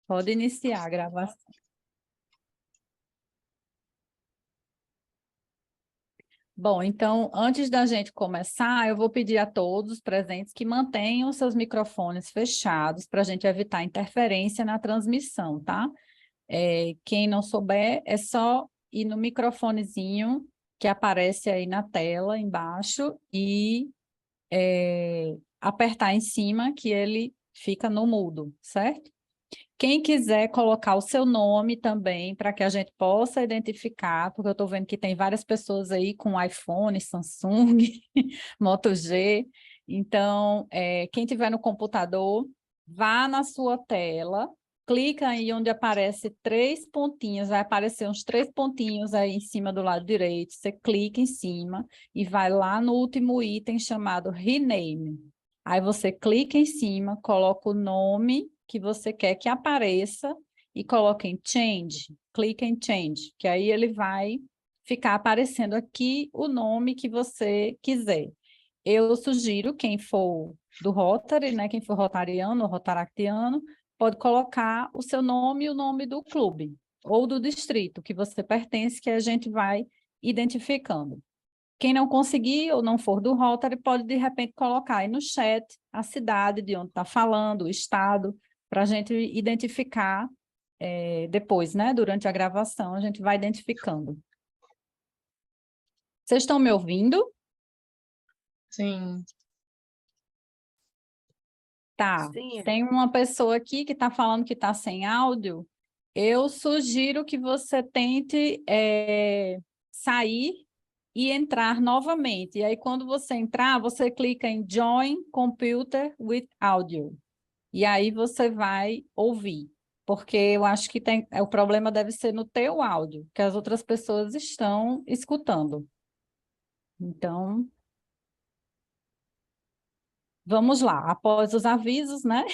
Pode iniciar a gravação. Bom, então, antes da gente começar, eu vou pedir a todos os presentes que mantenham seus microfones fechados para a gente evitar interferência na transmissão, tá? Quem não souber, é só ir no microfonezinho que aparece aí na tela embaixo e apertar em cima que ele fica no mudo, certo? Quem quiser colocar o seu nome também, para que a gente possa identificar, porque eu estou vendo que tem várias pessoas aí com iPhone, Samsung, Moto G. Então, quem tiver no computador, vá na sua tela, clica aí onde aparece três pontinhos, vai aparecer uns três pontinhos aí em cima do lado direito, você clica em cima e vai lá no último item chamado Rename. Aí você clica em cima, coloca o nome que você quer que apareça e coloca em Change, clica em Change, que aí ele vai ficar aparecendo aqui o nome que você quiser. Eu sugiro, quem for do Rotary, né, quem for rotariano ou rotaractiano, pode colocar o seu nome e o nome do clube, ou do distrito que você pertence, que a gente vai identificando. Quem não conseguir ou não for do Rotary, pode, de repente, colocar aí no chat a cidade de onde está falando, o estado, para a gente identificar depois, né? Durante a gravação, a gente vai identificando. Vocês estão me ouvindo? Sim. Tá. Sim. Tem uma pessoa aqui que está falando que está sem áudio. Eu sugiro que você tente sair e entrar novamente. E aí, quando você entrar, você clica em Join Computer with Audio. E aí você vai ouvir. Porque eu acho que o problema deve ser no teu áudio, que as outras pessoas estão escutando. Então, vamos lá. Após os avisos, né?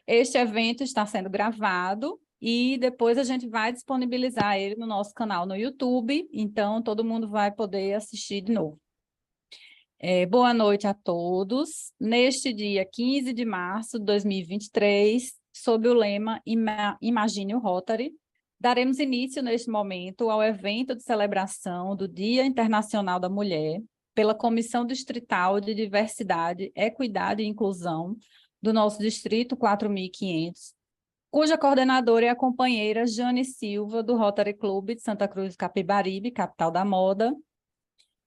Este evento está sendo gravado e depois a gente vai disponibilizar ele no nosso canal no YouTube, então todo mundo vai poder assistir de novo. Boa noite a todos. Neste dia 15 de março de 2023, sob o lema Imagine o Rotary, daremos início neste momento ao evento de celebração do Dia Internacional da Mulher pela Comissão Distrital de Diversidade, Equidade e Inclusão do nosso Distrito 4.500, cuja coordenadora é a companheira Jane Silva, do Rotary Club de Santa Cruz do Capibaribe, capital da moda.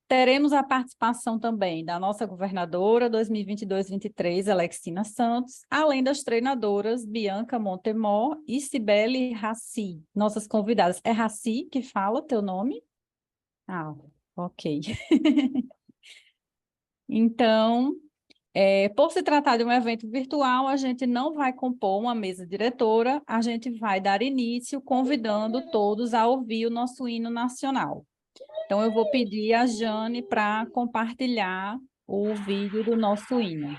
Teremos a participação também da nossa governadora 2022-23, Alexina Santos, além das treinadoras Bianca Montemor e Cibele Raci, nossas convidadas. É Raci que fala teu nome? Ah, ok. Então, por se tratar de um evento virtual, a gente não vai compor uma mesa diretora, a gente vai dar início convidando todos a ouvir o nosso hino nacional. Então, eu vou pedir a Jane para compartilhar o vídeo do nosso hino.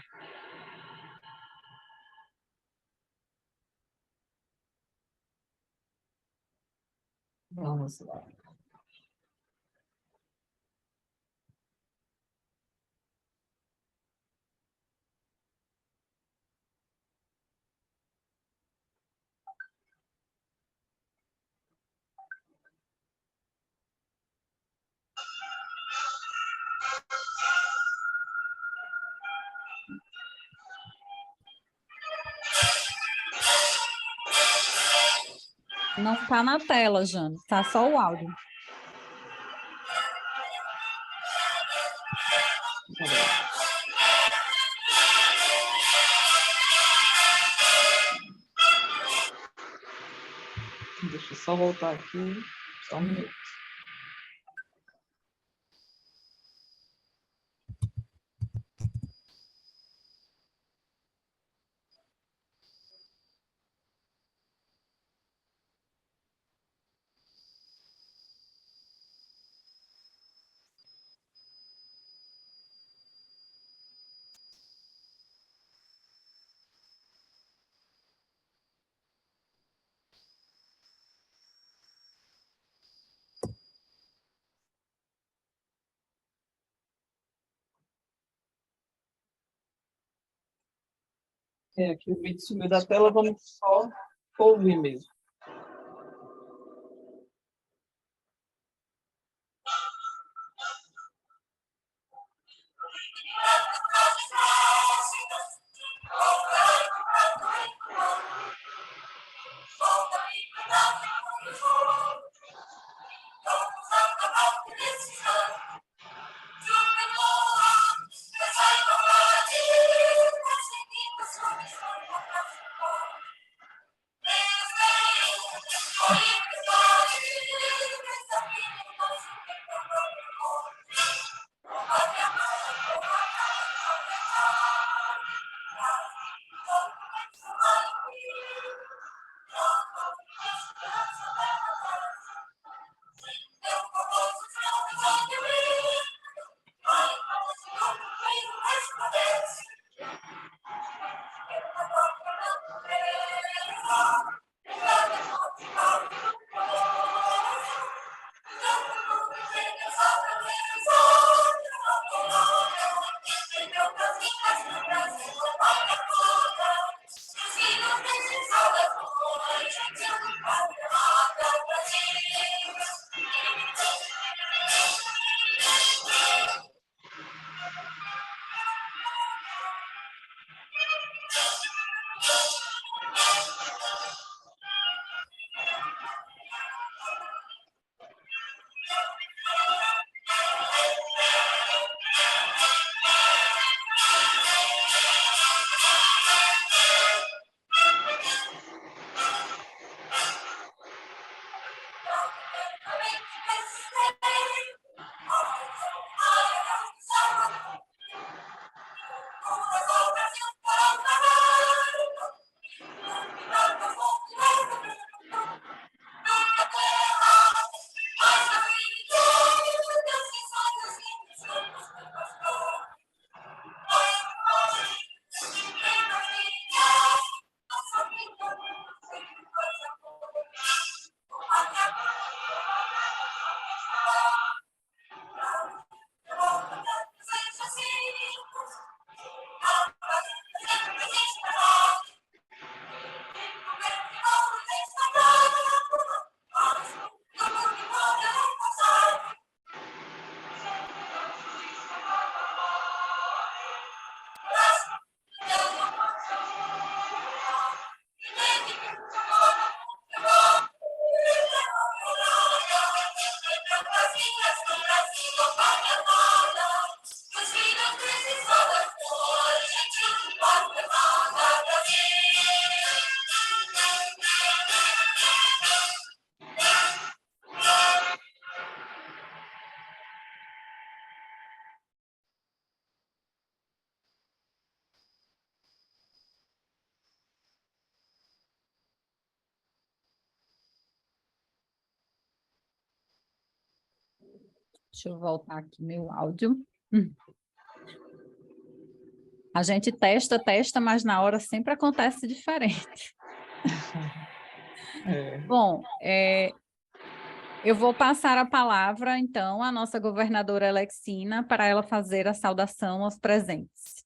Vamos lá. Não está na tela, Jane, está só o áudio. Deixa eu só voltar aqui, só um minuto. Aqui o vídeo sumiu da tela, vamos só para ouvir mesmo. Deixa eu voltar aqui meu áudio. A gente testa, mas na hora sempre acontece diferente. Bom, eu vou passar a palavra, então, à nossa governadora Alexina, para ela fazer a saudação aos presentes.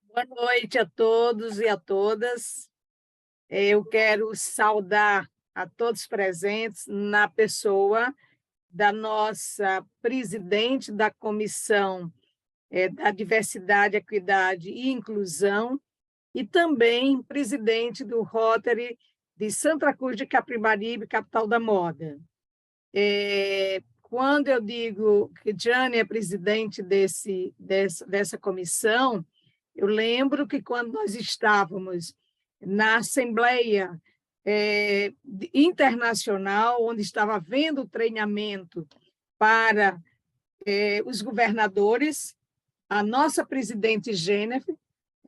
Boa noite a todos e a todas. Eu quero saudar a todos presentes na pessoa da nossa presidente da Comissão da Diversidade, Equidade e Inclusão e também presidente do Rotary de Santa Cruz de Capibaribe, capital da moda. Quando eu digo que Jane é presidente dessa comissão, eu lembro que quando nós estávamos na Assembleia Internacional, onde estava havendo o treinamento para os governadores, a nossa presidente Jennifer,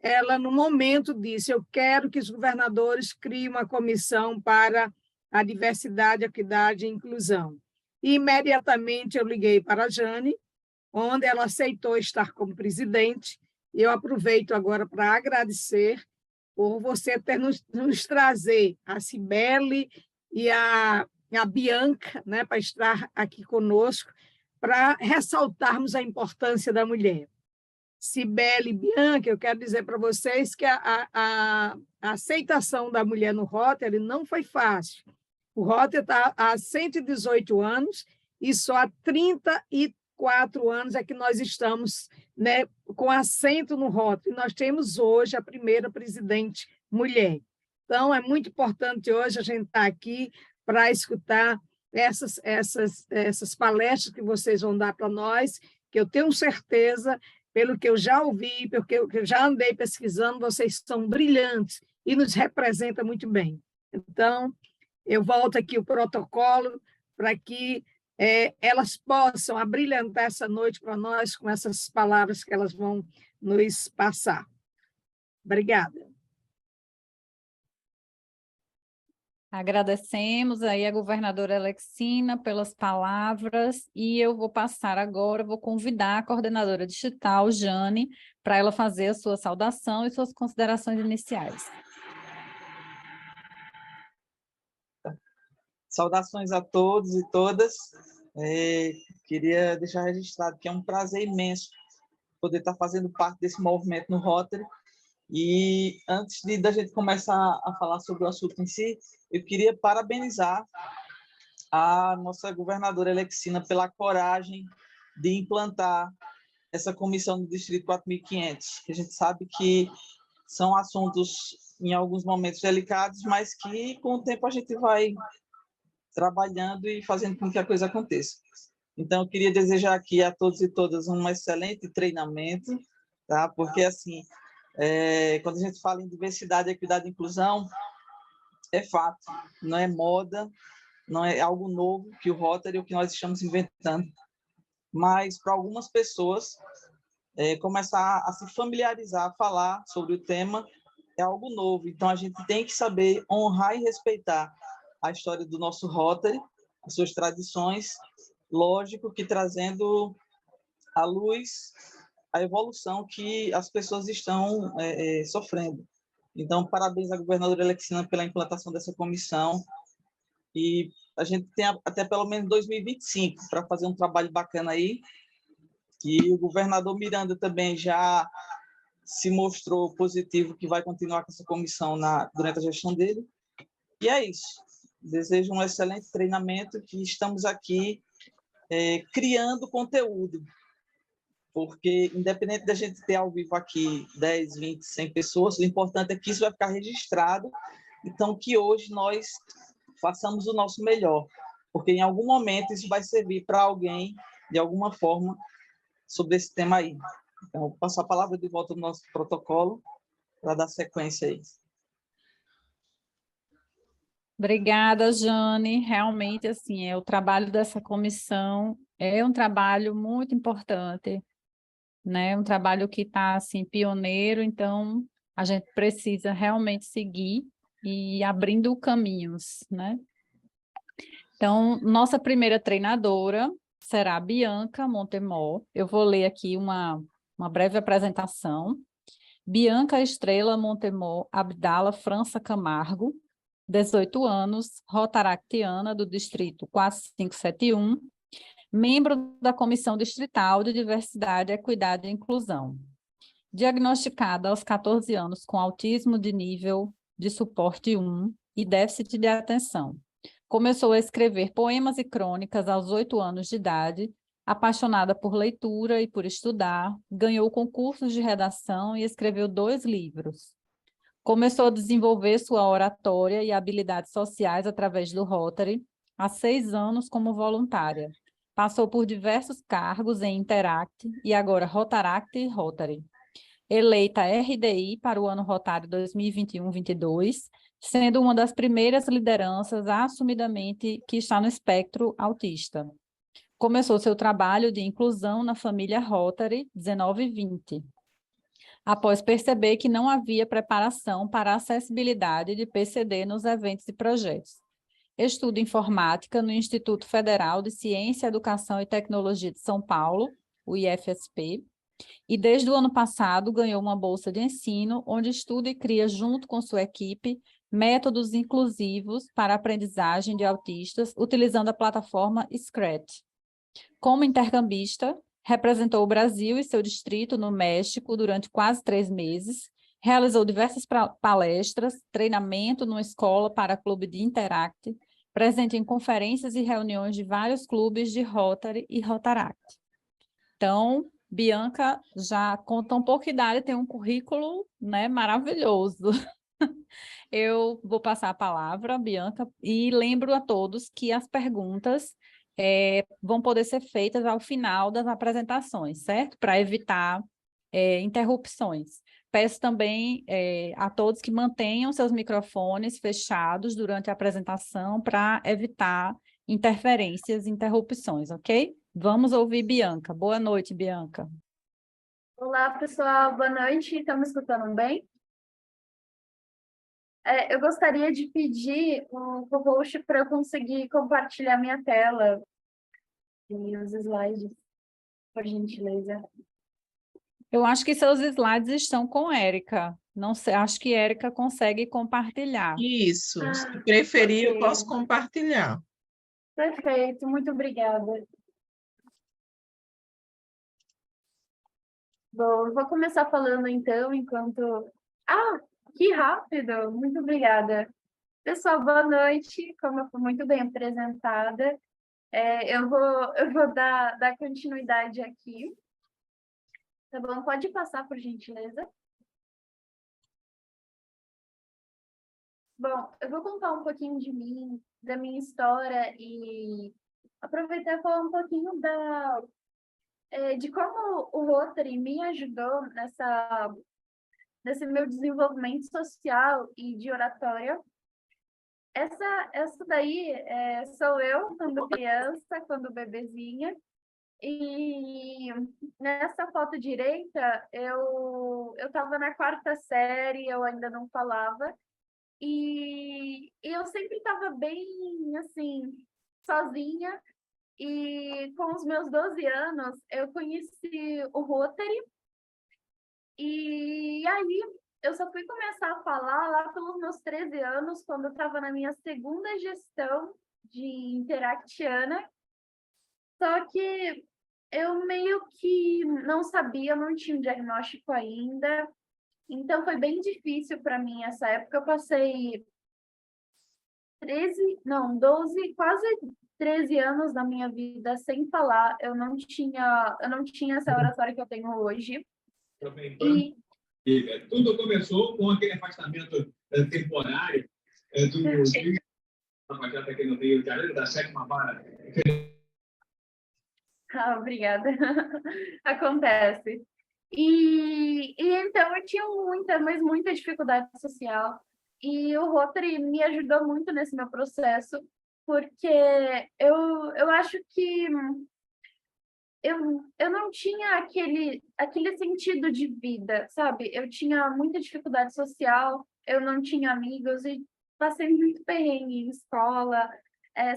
ela, no momento, disse: eu quero que os governadores criem uma comissão para a diversidade, equidade e inclusão. E, imediatamente, eu liguei para a Jane, onde ela aceitou estar como presidente. E eu aproveito agora para agradecer por você ter nos trazer a Cibele e a Bianca, né, para estar aqui conosco, para ressaltarmos a importância da mulher. Cibele, Bianca, eu quero dizer para vocês que a aceitação da mulher no Rotary não foi fácil. O Rotary está há 118 anos e só há 34 anos é que nós estamos, né, com assento no Rotary. Nós temos hoje a primeira presidente mulher. Então, é muito importante hoje a gente estar aqui para escutar essas palestras que vocês vão dar para nós, que eu tenho certeza, pelo que eu já ouvi, pelo que eu já andei pesquisando, vocês são brilhantes e nos representam muito bem. Então, eu volto aqui o protocolo para que elas possam abrilhantar essa noite para nós com essas palavras que elas vão nos passar. Obrigada. Agradecemos aí a governadora Alexina pelas palavras e eu vou passar agora, vou convidar a coordenadora digital, Jane, para ela fazer a sua saudação e suas considerações iniciais. Saudações a todos e todas. Queria deixar registrado que é um prazer imenso poder estar fazendo parte desse movimento no Rotary. E antes da gente começar a falar sobre o assunto em si, eu queria parabenizar a nossa governadora Alexina pela coragem de implantar essa comissão do Distrito 4.500. A gente sabe que são assuntos, em alguns momentos, delicados, mas que, com o tempo, a gente vai trabalhando e fazendo com que a coisa aconteça. Então, eu queria desejar aqui a todos e todas um excelente treinamento, tá? Porque, assim, quando a gente fala em diversidade, equidade e inclusão, é fato, não é moda, não é algo novo que o Rotary, o que nós estamos inventando, mas para algumas pessoas, começar a se familiarizar, a falar sobre o tema, é algo novo. Então, a gente tem que saber honrar e respeitar a história do nosso Rotary, as suas tradições, lógico que trazendo à luz a evolução que as pessoas estão sofrendo. Então, parabéns à governadora Alexina pela implantação dessa comissão, e a gente tem até pelo menos 2025 para fazer um trabalho bacana aí, e o governador Miranda também já se mostrou positivo que vai continuar com essa comissão durante a gestão dele. E é isso. Desejo um excelente treinamento, que estamos aqui criando conteúdo, porque independente da gente ter ao vivo aqui 10, 20, 100 pessoas, o importante é que isso vai ficar registrado, então que hoje nós façamos o nosso melhor, porque em algum momento isso vai servir para alguém, de alguma forma, sobre esse tema aí. Então, vou passar a palavra de volta no nosso protocolo para dar sequência aí. Obrigada, Jane. Realmente, assim, o trabalho dessa comissão é um trabalho muito importante, né? Um trabalho que está, assim, pioneiro, então a gente precisa realmente seguir e abrindo caminhos, né? Então, nossa primeira treinadora será a Bianca Montemor. Eu vou ler aqui uma breve apresentação. Bianca Estrela Montemor Abdala França Camargo, 18 anos, rotaractiana do Distrito 4571, membro da Comissão Distrital de Diversidade, Equidade e Inclusão. Diagnosticada aos 14 anos com autismo de nível de suporte 1 e déficit de atenção. Começou a escrever poemas e crônicas aos 8 anos de idade, apaixonada por leitura e por estudar, ganhou concursos de redação e escreveu 2 livros. Começou a desenvolver sua oratória e habilidades sociais através do Rotary, há 6 anos como voluntária. Passou por diversos cargos em Interact e agora Rotaract e Rotary. Eleita RDI para o ano Rotary 2021-22, sendo uma das primeiras lideranças assumidamente que está no espectro autista. Começou seu trabalho de inclusão na família Rotary 1920, após perceber que não havia preparação para a acessibilidade de PCD nos eventos e projetos. Estuda informática no Instituto Federal de Ciência, Educação e Tecnologia de São Paulo, o IFSP, e desde o ano passado ganhou uma bolsa de ensino, onde estuda e cria junto com sua equipe métodos inclusivos para a aprendizagem de autistas, utilizando a plataforma Scratch. Como intercambista, representou o Brasil e seu distrito no México durante quase 3 meses, realizou diversas palestras, treinamento numa escola para clube de Interact, presente em conferências e reuniões de vários clubes de Rotary e Rotaract. Então, Bianca já com tão pouca idade, tem um currículo, né, maravilhoso. Eu vou passar a palavra, Bianca, e lembro a todos que as perguntas vão poder ser feitas ao final das apresentações, certo? Para evitar interrupções. Peço também a todos que mantenham seus microfones fechados durante a apresentação para evitar interferências e interrupções, ok? Vamos ouvir Bianca. Boa noite, Bianca. Olá, pessoal. Boa noite. Estão me escutando bem? Eu gostaria de pedir o co-host para eu conseguir compartilhar minha tela e os slides, por gentileza. Eu acho que seus slides estão com Érica. Não sei, acho que Érica consegue compartilhar. Isso, se preferir, eu ok. posso compartilhar. Perfeito, muito obrigada. Bom, eu vou começar falando então, enquanto... Ah, que rápido! Muito obrigada. Pessoal, boa noite. Como eu fui muito bem apresentada, eu vou dar continuidade aqui. Tá bom? Pode passar, por gentileza. Bom, eu vou contar um pouquinho de mim, da minha história e aproveitar e falar um pouquinho de como o Rotary me ajudou nesse meu desenvolvimento social e de oratória. Essa daí sou eu quando criança, quando bebezinha. E nessa foto direita, eu estava na 4ª série, eu ainda não falava. E eu sempre estava bem, assim, sozinha. E com os meus 12 anos, eu conheci o Rotary. E aí, eu só fui começar a falar lá pelos meus 13 anos, quando eu estava na minha 2ª gestão de Interactiana. Só que eu meio que não sabia, não tinha um diagnóstico ainda. Então, foi bem difícil para mim essa época. Eu passei 12, quase 13 anos da minha vida sem falar. Eu não tinha essa oratória que eu tenho hoje. E tudo começou com aquele afastamento temporário do projeto aqui no Rio de Janeiro, da 7ª Vara. Obrigada. Acontece. E então eu tinha muita, mas muita dificuldade social. E o Rotary me ajudou muito nesse meu processo, porque eu acho que eu não tinha aquele sentido de vida, sabe? Eu tinha muita dificuldade social, eu não tinha amigos e passei muito perrengue em escola,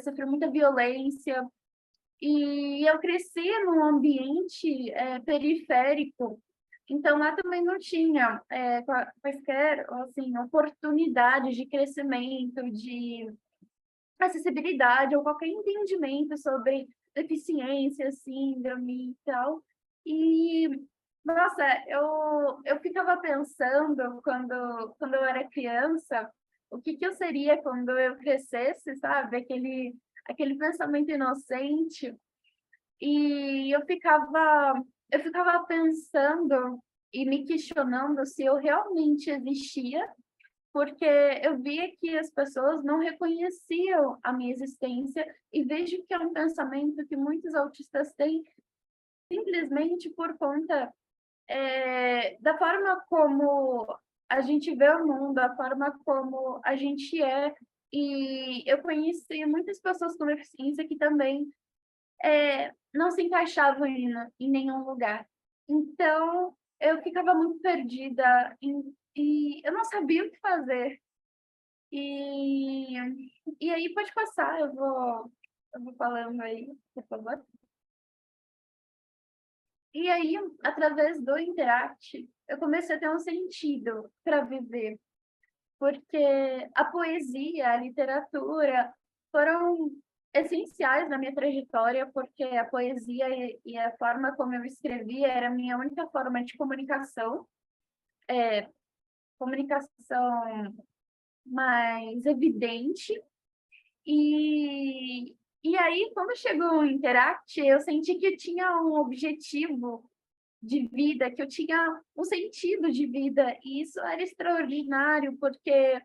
sofri muita violência. E eu cresci num ambiente periférico, então lá também não tinha quaisquer assim, oportunidades de crescimento, de acessibilidade ou qualquer entendimento sobre deficiência, síndrome e tal. E, nossa, eu ficava pensando quando eu era criança, o que eu seria quando eu crescesse, sabe? Aquele pensamento inocente. E eu ficava pensando e me questionando se eu realmente existia, porque eu via que as pessoas não reconheciam a minha existência e vejo que é um pensamento que muitos autistas têm simplesmente por conta da forma como a gente vê o mundo, a forma como a gente é. E eu conheci muitas pessoas com deficiência que também não se encaixavam em nenhum lugar. Então, eu ficava muito perdida e eu não sabia o que fazer. E aí, pode passar, eu vou falando aí, por favor. E aí, através do Interact, eu comecei a ter um sentido para viver, porque a poesia, a literatura foram essenciais na minha trajetória, porque a poesia e a forma como eu escrevia era a minha única forma de comunicação, comunicação mais evidente. E aí, quando chegou o Interact, eu senti que eu tinha um objetivo de vida, que eu tinha um sentido de vida, e isso era extraordinário, porque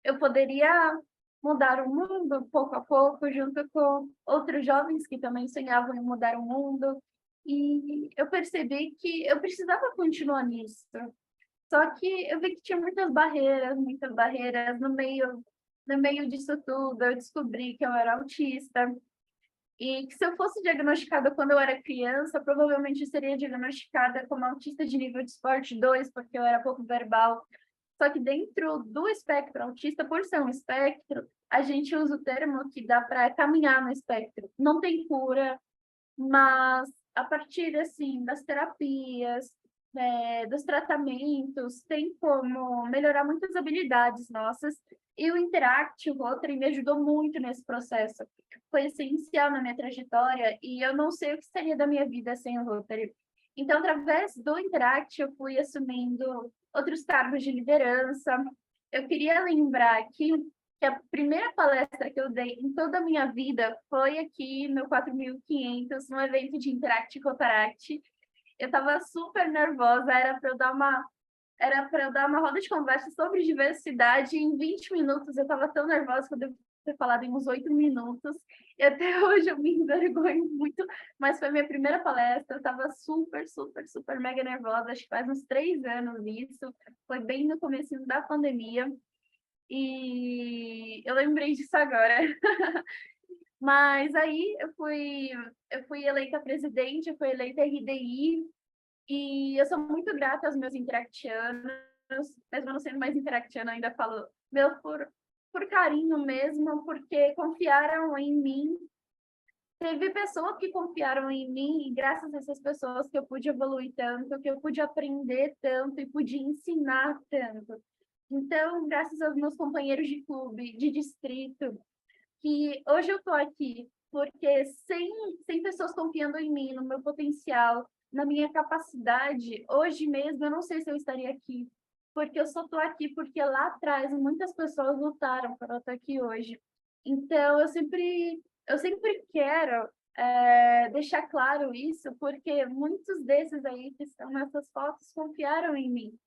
eu poderia mudar o mundo pouco a pouco, junto com outros jovens que também sonhavam em mudar o mundo, e eu percebi que eu precisava continuar nisso. Só que eu vi que tinha muitas barreiras no meio disso tudo. Eu descobri que eu era autista e que se eu fosse diagnosticada quando eu era criança, provavelmente eu seria diagnosticada como autista de nível de esporte 2, porque eu era pouco verbal. Só que dentro do espectro autista, por ser um espectro, a gente usa o termo que dá para caminhar no espectro. Não tem cura, mas a partir assim das terapias, dos tratamentos, tem como melhorar muitas habilidades nossas. E o Interact, o Rotary, me ajudou muito nesse processo. Foi essencial na minha trajetória e eu não sei o que seria da minha vida sem o Rotary. Então, através do Interact, eu fui assumindo outros cargos de liderança. Eu queria lembrar que a primeira palestra que eu dei em toda a minha vida foi aqui no 4500, no evento de Interact Rotaract. Eu estava super nervosa, era para eu dar uma roda de conversa sobre diversidade em 20 minutos. Eu estava tão nervosa que eu devo ter falado em uns 8 minutos. E até hoje eu me envergonho muito, mas foi minha primeira palestra. Eu estava super, super, super mega nervosa. Acho que faz uns 3 anos isso. Foi bem no começo da pandemia. E eu lembrei disso agora. Mas aí eu fui eleita presidente, eu fui eleita RDI, e eu sou muito grata aos meus interactianos, mesmo não sendo mais interactiana, ainda falo meu por carinho mesmo, porque confiaram em mim. Teve pessoas que confiaram em mim, e graças a essas pessoas que eu pude evoluir tanto, que eu pude aprender tanto e pude ensinar tanto. Então, graças aos meus companheiros de clube, de distrito, que hoje eu estou aqui, porque sem pessoas confiando em mim, no meu potencial, na minha capacidade, hoje mesmo eu não sei se eu estaria aqui, porque eu só estou aqui porque lá atrás muitas pessoas lutaram para eu estar aqui hoje. Então, eu sempre quero deixar claro isso, porque muitos desses aí que estão nessas fotos confiaram em mim.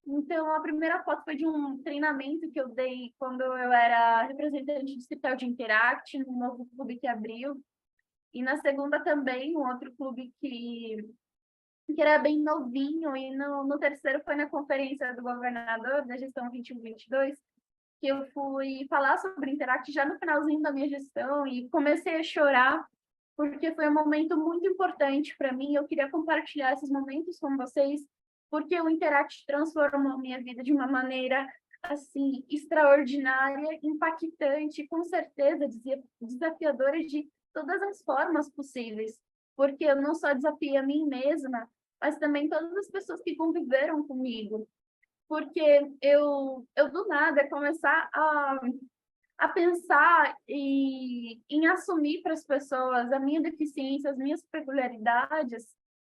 Então, a primeira foto foi de um treinamento que eu dei quando eu era representante distrital de Interact, no novo clube que abriu. E na segunda também, um outro clube que era bem novinho. E no terceiro foi na conferência do governador da gestão 21-22, que eu fui falar sobre Interact já no finalzinho da minha gestão e comecei a chorar, porque foi um momento muito importante para mim. Eu queria compartilhar esses momentos com vocês, porque o Interact transformou a minha vida de uma maneira assim extraordinária, impactante, com certeza desafiadora de todas as formas possíveis, porque eu não só desafiei a mim mesma, mas também todas as pessoas que conviveram comigo, porque eu do nada começar a pensar em assumir para as pessoas a minha deficiência, as minhas peculiaridades,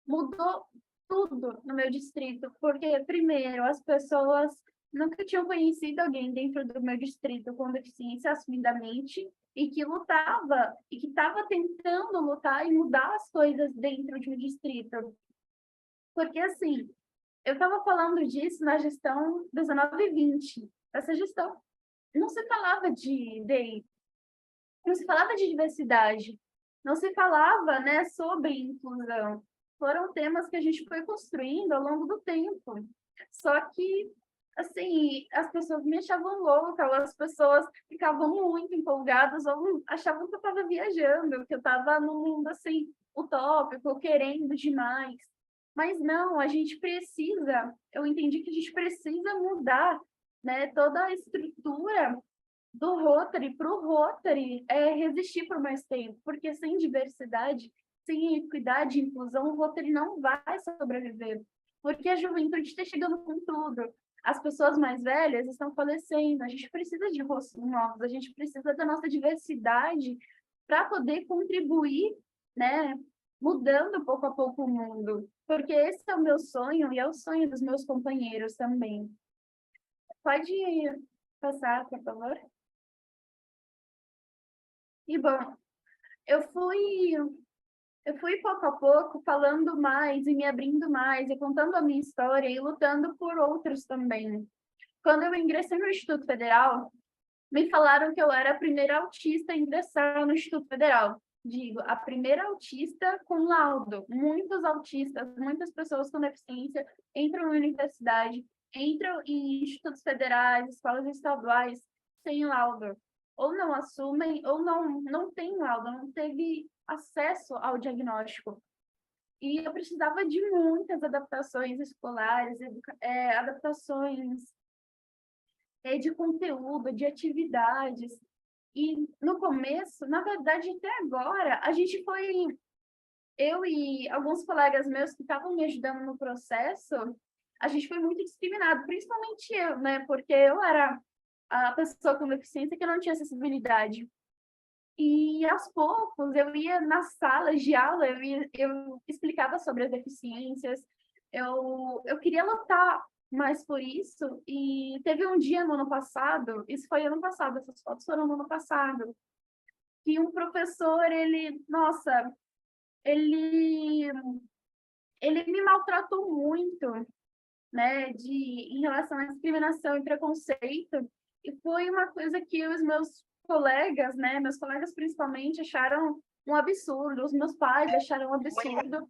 mudou tudo no meu distrito, porque, primeiro, as pessoas nunca tinham conhecido alguém dentro do meu distrito com deficiência assumidamente e que lutava, e que estava tentando lutar e mudar as coisas dentro de um distrito. Porque, assim, eu estava falando disso na gestão 19 e 20. Essa gestão não se falava de DEI, não se falava de diversidade, não se falava, né, sobre inclusão. Foram temas que a gente foi construindo ao longo do tempo. Só que, assim, as pessoas me achavam louca, ou as pessoas ficavam muito empolgadas, ou achavam que eu estava viajando, que eu estava num mundo, assim, utópico, querendo demais. Mas não, a gente precisa, eu entendi que a gente precisa mudar, né, toda a estrutura do Rotary para o Rotary resistir por mais tempo, porque sem diversidade, sem equidade e inclusão, o Rotary não vai sobreviver, porque a juventude está chegando com tudo. As pessoas mais velhas estão falecendo, a gente precisa de rostos novos, a gente precisa da nossa diversidade para poder contribuir, né, mudando pouco a pouco o mundo, porque esse é o meu sonho e é o sonho dos meus companheiros também. Pode passar, por favor? E, bom, eu fui pouco a pouco falando mais e me abrindo mais e contando a minha história e lutando por outros também. Quando eu ingressei no Instituto Federal, me falaram que eu era a primeira autista a ingressar no Instituto Federal. Digo, a primeira autista com laudo. Muitos autistas, muitas pessoas com deficiência entram na universidade, entram em institutos federais, escolas estaduais, sem laudo. Ou não assumem, ou não têm laudo, não teve acesso ao diagnóstico. E eu precisava de muitas adaptações escolares, adaptações de conteúdo, de atividades. E no começo, na verdade, até agora, eu e alguns colegas meus que estavam me ajudando no processo, a gente foi muito discriminado, principalmente eu, né? Porque eu era a pessoa com deficiência que não tinha acessibilidade. E aos poucos, eu ia nas salas de aula, eu explicava sobre as deficiências, eu queria lutar mais por isso. E teve um dia no ano passado, isso foi ano passado, essas fotos foram no ano passado, que um professor, ele, ele me maltratou muito, né, em relação à discriminação e preconceito, e foi uma coisa que os meus colegas, né, meus colegas principalmente, acharam um absurdo, os meus pais acharam um absurdo.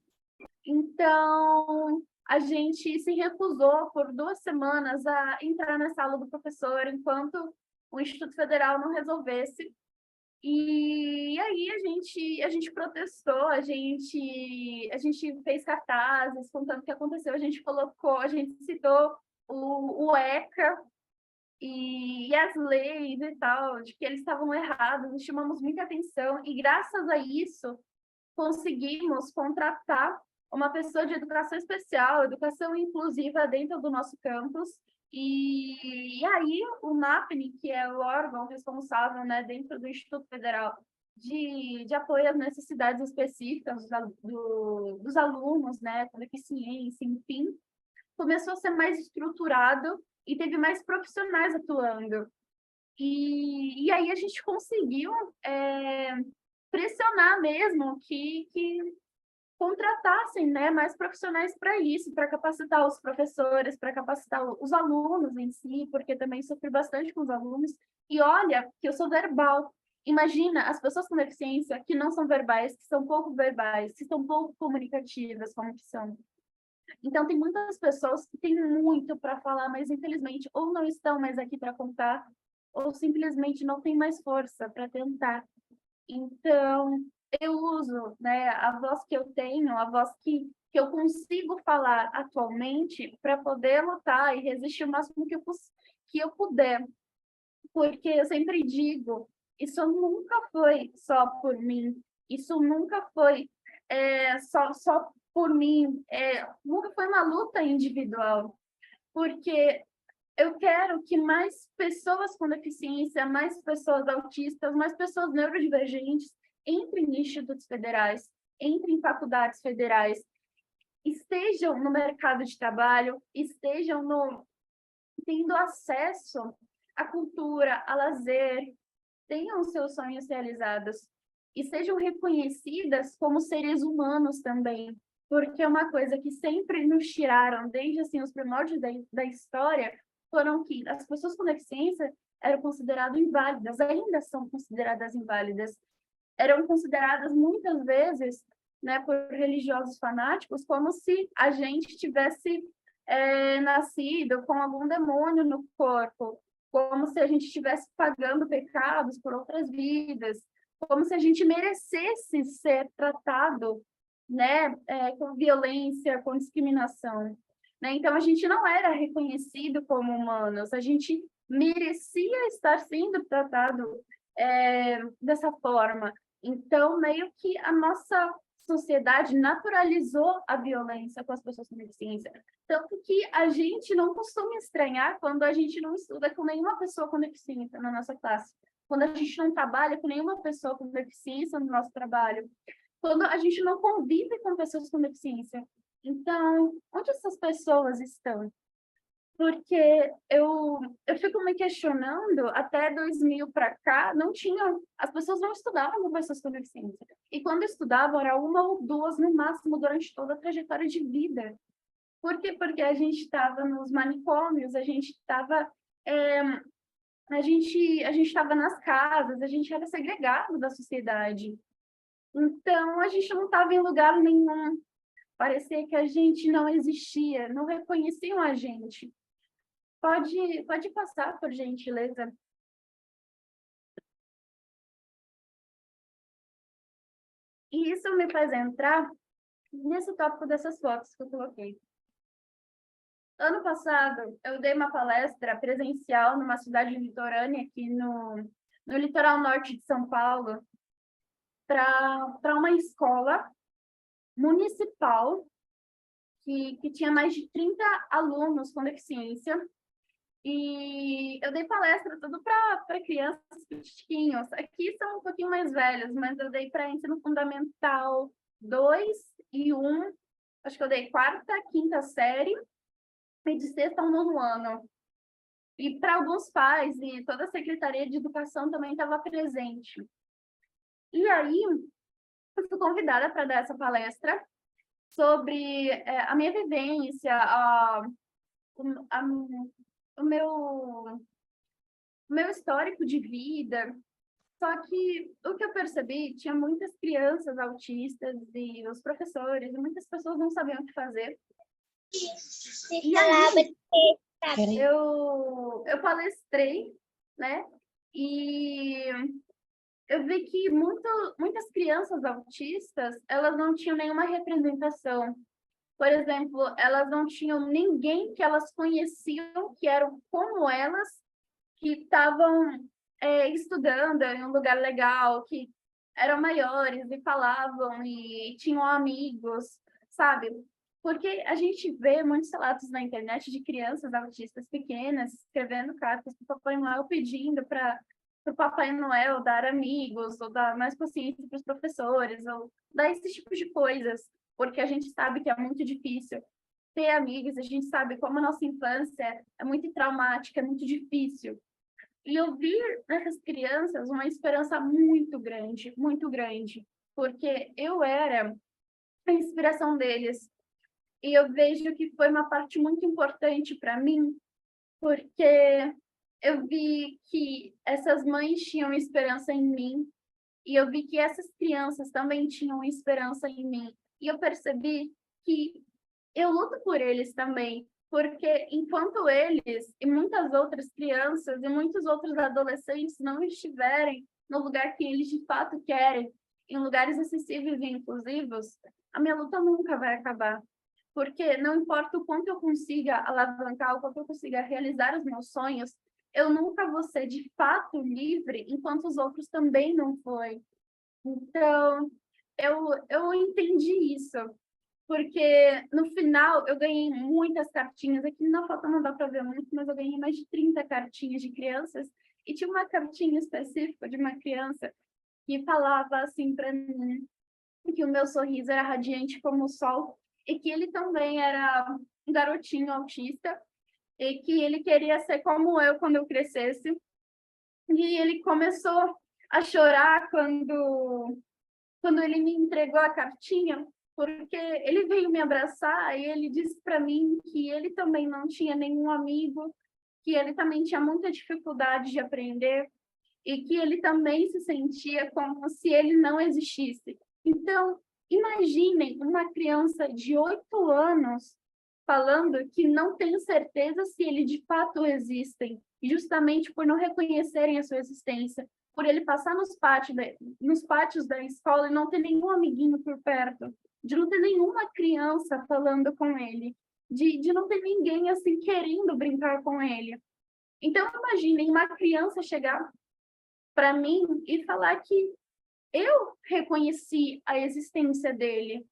Então, a gente se recusou por 2 semanas a entrar na sala do professor enquanto o Instituto Federal não resolvesse. E aí a gente protestou, a gente fez cartazes contando o que aconteceu, a gente citou o ECA e as leis e tal, de que eles estavam errados, nós chamamos muita atenção, e graças a isso conseguimos contratar uma pessoa de educação especial, educação inclusiva dentro do nosso campus. E aí o NAPNE, que é o órgão responsável, né, dentro do Instituto Federal de apoio às necessidades específicas dos alunos, né, com deficiência, enfim, começou a ser mais estruturado e teve mais profissionais atuando. E aí a gente conseguiu pressionar mesmo que contratassem, né, mais profissionais para isso, para capacitar os professores, para capacitar os alunos em si, porque também sofri bastante com os alunos. E olha, que eu sou verbal. Imagina as pessoas com deficiência que não são verbais, que são pouco verbais, que são pouco comunicativas, como que são. Então, tem muitas pessoas que têm muito para falar, mas infelizmente ou não estão mais aqui para contar, ou simplesmente não têm mais força para tentar. Então, eu uso, né, a voz que eu tenho, a voz que eu consigo falar atualmente para poder lutar e resistir o máximo que eu puder. Porque eu sempre digo, isso nunca foi só por mim, isso nunca foi só por mim, nunca foi uma luta individual, porque eu quero que mais pessoas com deficiência, mais pessoas autistas, mais pessoas neurodivergentes entrem em institutos federais, entrem em faculdades federais, estejam no mercado de trabalho, estejam tendo acesso à cultura, a lazer, tenham seus sonhos realizados e sejam reconhecidas como seres humanos também, porque é uma coisa que sempre nos tiraram, desde assim, os primórdios da história, foram que as pessoas com deficiência eram consideradas inválidas, ainda são consideradas inválidas, eram consideradas muitas vezes, né, por religiosos fanáticos, como se a gente tivesse nascido com algum demônio no corpo, como se a gente estivesse pagando pecados por outras vidas, como se a gente merecesse ser tratado, né, com violência, com discriminação. Né? Então, a gente não era reconhecido como humanos, a gente merecia estar sendo tratado dessa forma. Então, meio que a nossa sociedade naturalizou a violência com as pessoas com deficiência. Tanto que a gente não costuma estranhar quando a gente não estuda com nenhuma pessoa com deficiência na nossa classe. quando a gente não trabalha com nenhuma pessoa com deficiência no nosso trabalho, quando a gente não convive com pessoas com deficiência. Então, onde essas pessoas estão? Porque eu fico me questionando, até 2000 para cá, as pessoas não estudavam com pessoas com deficiência. E quando estudavam, era uma ou duas no máximo durante toda a trajetória de vida. Por quê? Porque a gente estava nos manicômios, a gente estava nas casas, a gente era segregado da sociedade. Então, a gente não estava em lugar nenhum. Parecia que a gente não existia, não reconheciam a gente. Pode passar, por gentileza. E isso me faz entrar nesse tópico dessas fotos que eu coloquei. Ano passado, eu dei uma palestra presencial numa cidade litorânea aqui no litoral norte de São Paulo, para uma escola municipal que tinha mais de 30 alunos com deficiência. E eu dei palestra tudo para crianças pequenininhos. Aqui são um pouquinho mais velhos, mas eu dei para ensino fundamental 2 e 1. Acho que eu dei 4ª, 5ª série e de 6º ao 9º ano. E para alguns pais, e toda a Secretaria de Educação também estava presente. E aí, eu fui convidada para dar essa palestra sobre a minha vivência, o meu histórico de vida. Só que o que eu percebi, tinha muitas crianças autistas e os professores, e muitas pessoas não sabiam o que fazer. E aí, eu palestrei, né? E eu vi que muitas crianças autistas, elas não tinham nenhuma representação. Por exemplo, elas não tinham ninguém que elas conheciam, que eram como elas, que estavam estudando em um lugar legal, que eram maiores e falavam e tinham amigos, sabe? Porque a gente vê muitos relatos na internet de crianças autistas pequenas escrevendo cartas para o Papai Noel pedindo para o Papai Noel dar amigos, ou dar mais paciência para os professores, ou dar esse tipo de coisas, porque a gente sabe que é muito difícil ter amigos, a gente sabe como a nossa infância é muito traumática, é muito difícil. E eu vi nessas crianças uma esperança muito grande, porque eu era a inspiração deles. E eu vejo que foi uma parte muito importante para mim, porque eu vi que essas mães tinham esperança em mim, e eu vi que essas crianças também tinham esperança em mim. E eu percebi que eu luto por eles também, porque enquanto eles e muitas outras crianças e muitos outros adolescentes não estiverem no lugar que eles de fato querem, em lugares acessíveis e inclusivos, a minha luta nunca vai acabar. Porque não importa o quanto eu consiga alavancar, o quanto eu consiga realizar os meus sonhos, eu nunca vou ser de fato livre, enquanto os outros também não foi. Então, eu entendi isso, porque no final eu ganhei muitas cartinhas. Aqui na foto não dá para ver muito, mas eu ganhei mais de 30 cartinhas de crianças, e tinha uma cartinha específica de uma criança que falava assim para mim, que o meu sorriso era radiante como o sol, e que ele também era um garotinho autista, e que ele queria ser como eu quando eu crescesse. E ele começou a chorar quando ele me entregou a cartinha, porque ele veio me abraçar e ele disse para mim que ele também não tinha nenhum amigo, que ele também tinha muita dificuldade de aprender e que ele também se sentia como se ele não existisse. Então, imaginem uma criança de 8 anos falando que não tem certeza se eles de fato existem, justamente por não reconhecerem a sua existência, por ele passar nos pátios da escola e não ter nenhum amiguinho por perto, de não ter nenhuma criança falando com ele, de não ter ninguém assim querendo brincar com ele. Então, imaginem uma criança chegar para mim e falar que eu reconheci a existência dele,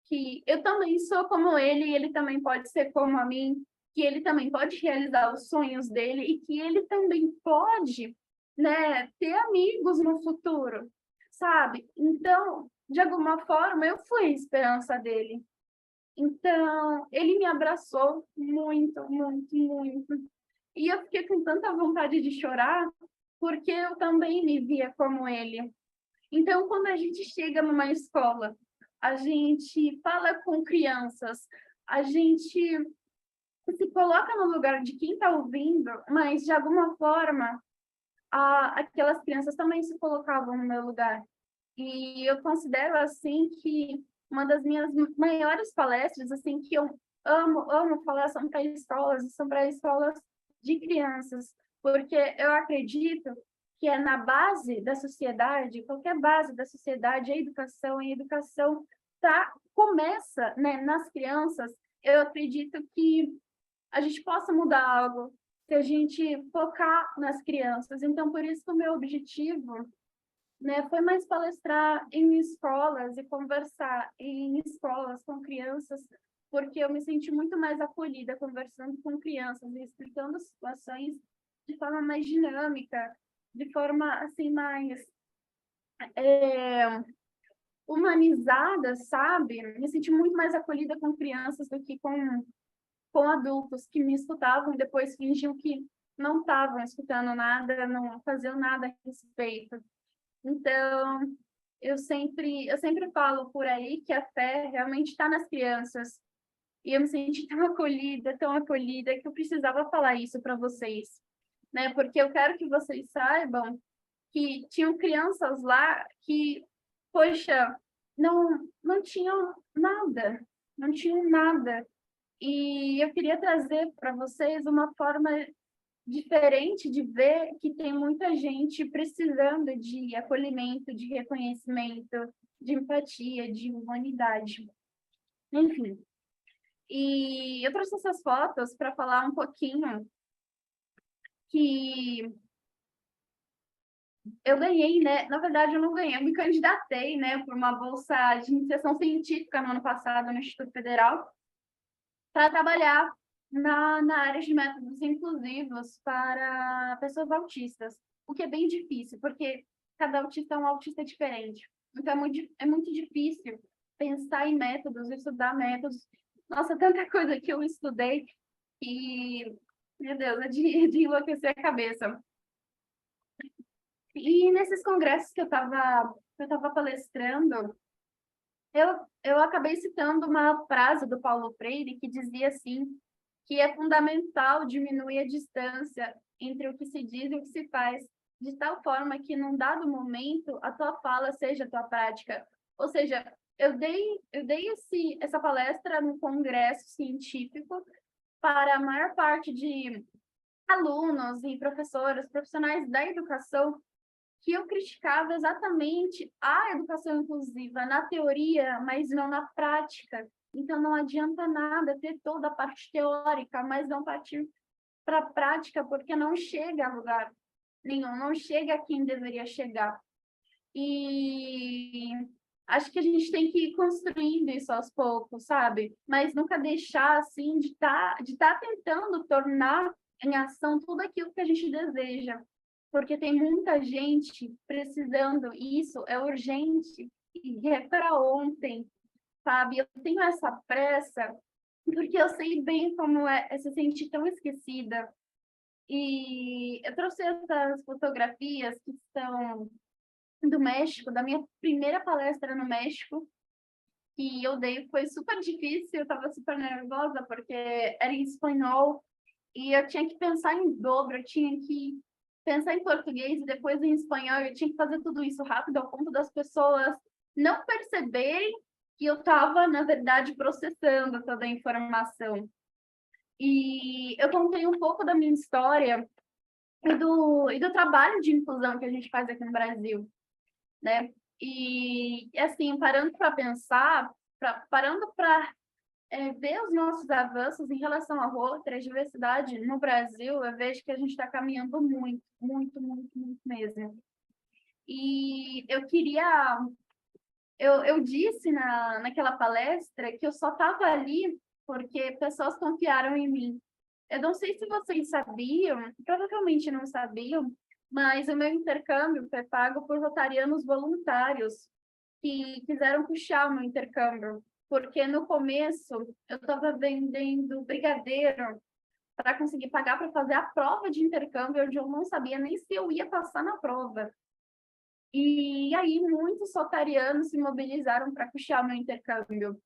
que eu também sou como ele e ele também pode ser como a mim, que ele também pode realizar os sonhos dele e que ele também pode né, ter amigos no futuro, sabe? Então, de alguma forma, eu fui a esperança dele. Então, ele me abraçou muito, muito, muito. E eu fiquei com tanta vontade de chorar, porque eu também me via como ele. Então, quando a gente chega numa escola, a gente fala com crianças, a gente se coloca no lugar de quem está ouvindo, mas de alguma forma aquelas crianças também se colocavam no meu lugar. E eu considero assim que uma das minhas maiores palestras, assim, que eu amo falar, são para escolas de crianças, porque eu acredito que é na base da sociedade, qualquer base da sociedade, a educação, e a educação começa, né, nas crianças. Eu acredito que a gente possa mudar algo se a gente focar nas crianças. Então, por isso que o meu objetivo, né, foi mais palestrar em escolas e conversar em escolas com crianças, porque eu me senti muito mais acolhida conversando com crianças e explicando situações de forma mais dinâmica, de forma assim mais humanizada, sabe? Me senti muito mais acolhida com crianças do que com adultos que me escutavam e depois fingiam que não estavam escutando nada, não faziam nada a respeito. Então, eu sempre falo por aí que a fé realmente está nas crianças. E eu me senti tão acolhida, que eu precisava falar isso para vocês, né? Porque eu quero que vocês saibam que tinham crianças lá que, poxa, não tinham nada, não tinham nada. E eu queria trazer para vocês uma forma diferente de ver que tem muita gente precisando de acolhimento, de reconhecimento, de empatia, de humanidade. Enfim. E eu trouxe essas fotos para falar um pouquinho que eu ganhei, né? Na verdade, eu não ganhei, eu me candidatei, né, por uma bolsa de iniciação científica no ano passado no Instituto Federal para trabalhar na área de métodos inclusivos para pessoas autistas, o que é bem difícil, porque cada autista é um autista diferente. Então, é muito difícil pensar em métodos, estudar métodos. Nossa, tanta coisa que eu estudei e, meu Deus, é de enlouquecer a cabeça. E nesses congressos que eu estava palestrando, eu acabei citando uma frase do Paulo Freire que dizia assim, que é fundamental diminuir a distância entre o que se diz e o que se faz, de tal forma que, num dado momento, a tua fala seja a tua prática. Ou seja, eu dei essa palestra num congresso científico para a maior parte de alunos e profissionais da educação, que eu criticava exatamente a educação inclusiva na teoria, mas não na prática. Então, não adianta nada ter toda a parte teórica, mas não partir para a prática, porque não chega a lugar nenhum, não chega a quem deveria chegar. E acho que a gente tem que ir construindo isso aos poucos, sabe? Mas nunca deixar, assim, de tá tentando tornar em ação tudo aquilo que a gente deseja. Porque tem muita gente precisando, e isso é urgente, e é para ontem, sabe? Eu tenho essa pressa, porque eu sei bem como é se sentir tão esquecida. E eu trouxe essas fotografias que são do México, da minha primeira palestra no México, que eu dei, foi super difícil, eu estava super nervosa, porque era em espanhol, e eu tinha que pensar em dobro, eu tinha que pensar em português e depois em espanhol, eu tinha que fazer tudo isso rápido, ao ponto das pessoas não perceberem que eu estava, na verdade, processando toda a informação. E eu contei um pouco da minha história e do trabalho de inclusão que a gente faz aqui no Brasil, né? E, assim, parando para pensar, parando para ver os nossos avanços em relação à outra diversidade no Brasil, eu vejo que a gente está caminhando muito, muito, muito, muito mesmo. E eu queria... Eu disse naquela palestra que eu só estava ali porque pessoas confiaram em mim. Eu não sei se vocês sabiam, provavelmente não sabiam, mas o meu intercâmbio foi pago por rotarianos voluntários que quiseram puxar o meu intercâmbio, porque no começo eu estava vendendo brigadeiro para conseguir pagar para fazer a prova de intercâmbio, onde eu não sabia nem se eu ia passar na prova. E aí muitos rotarianos se mobilizaram para puxar o meu intercâmbio.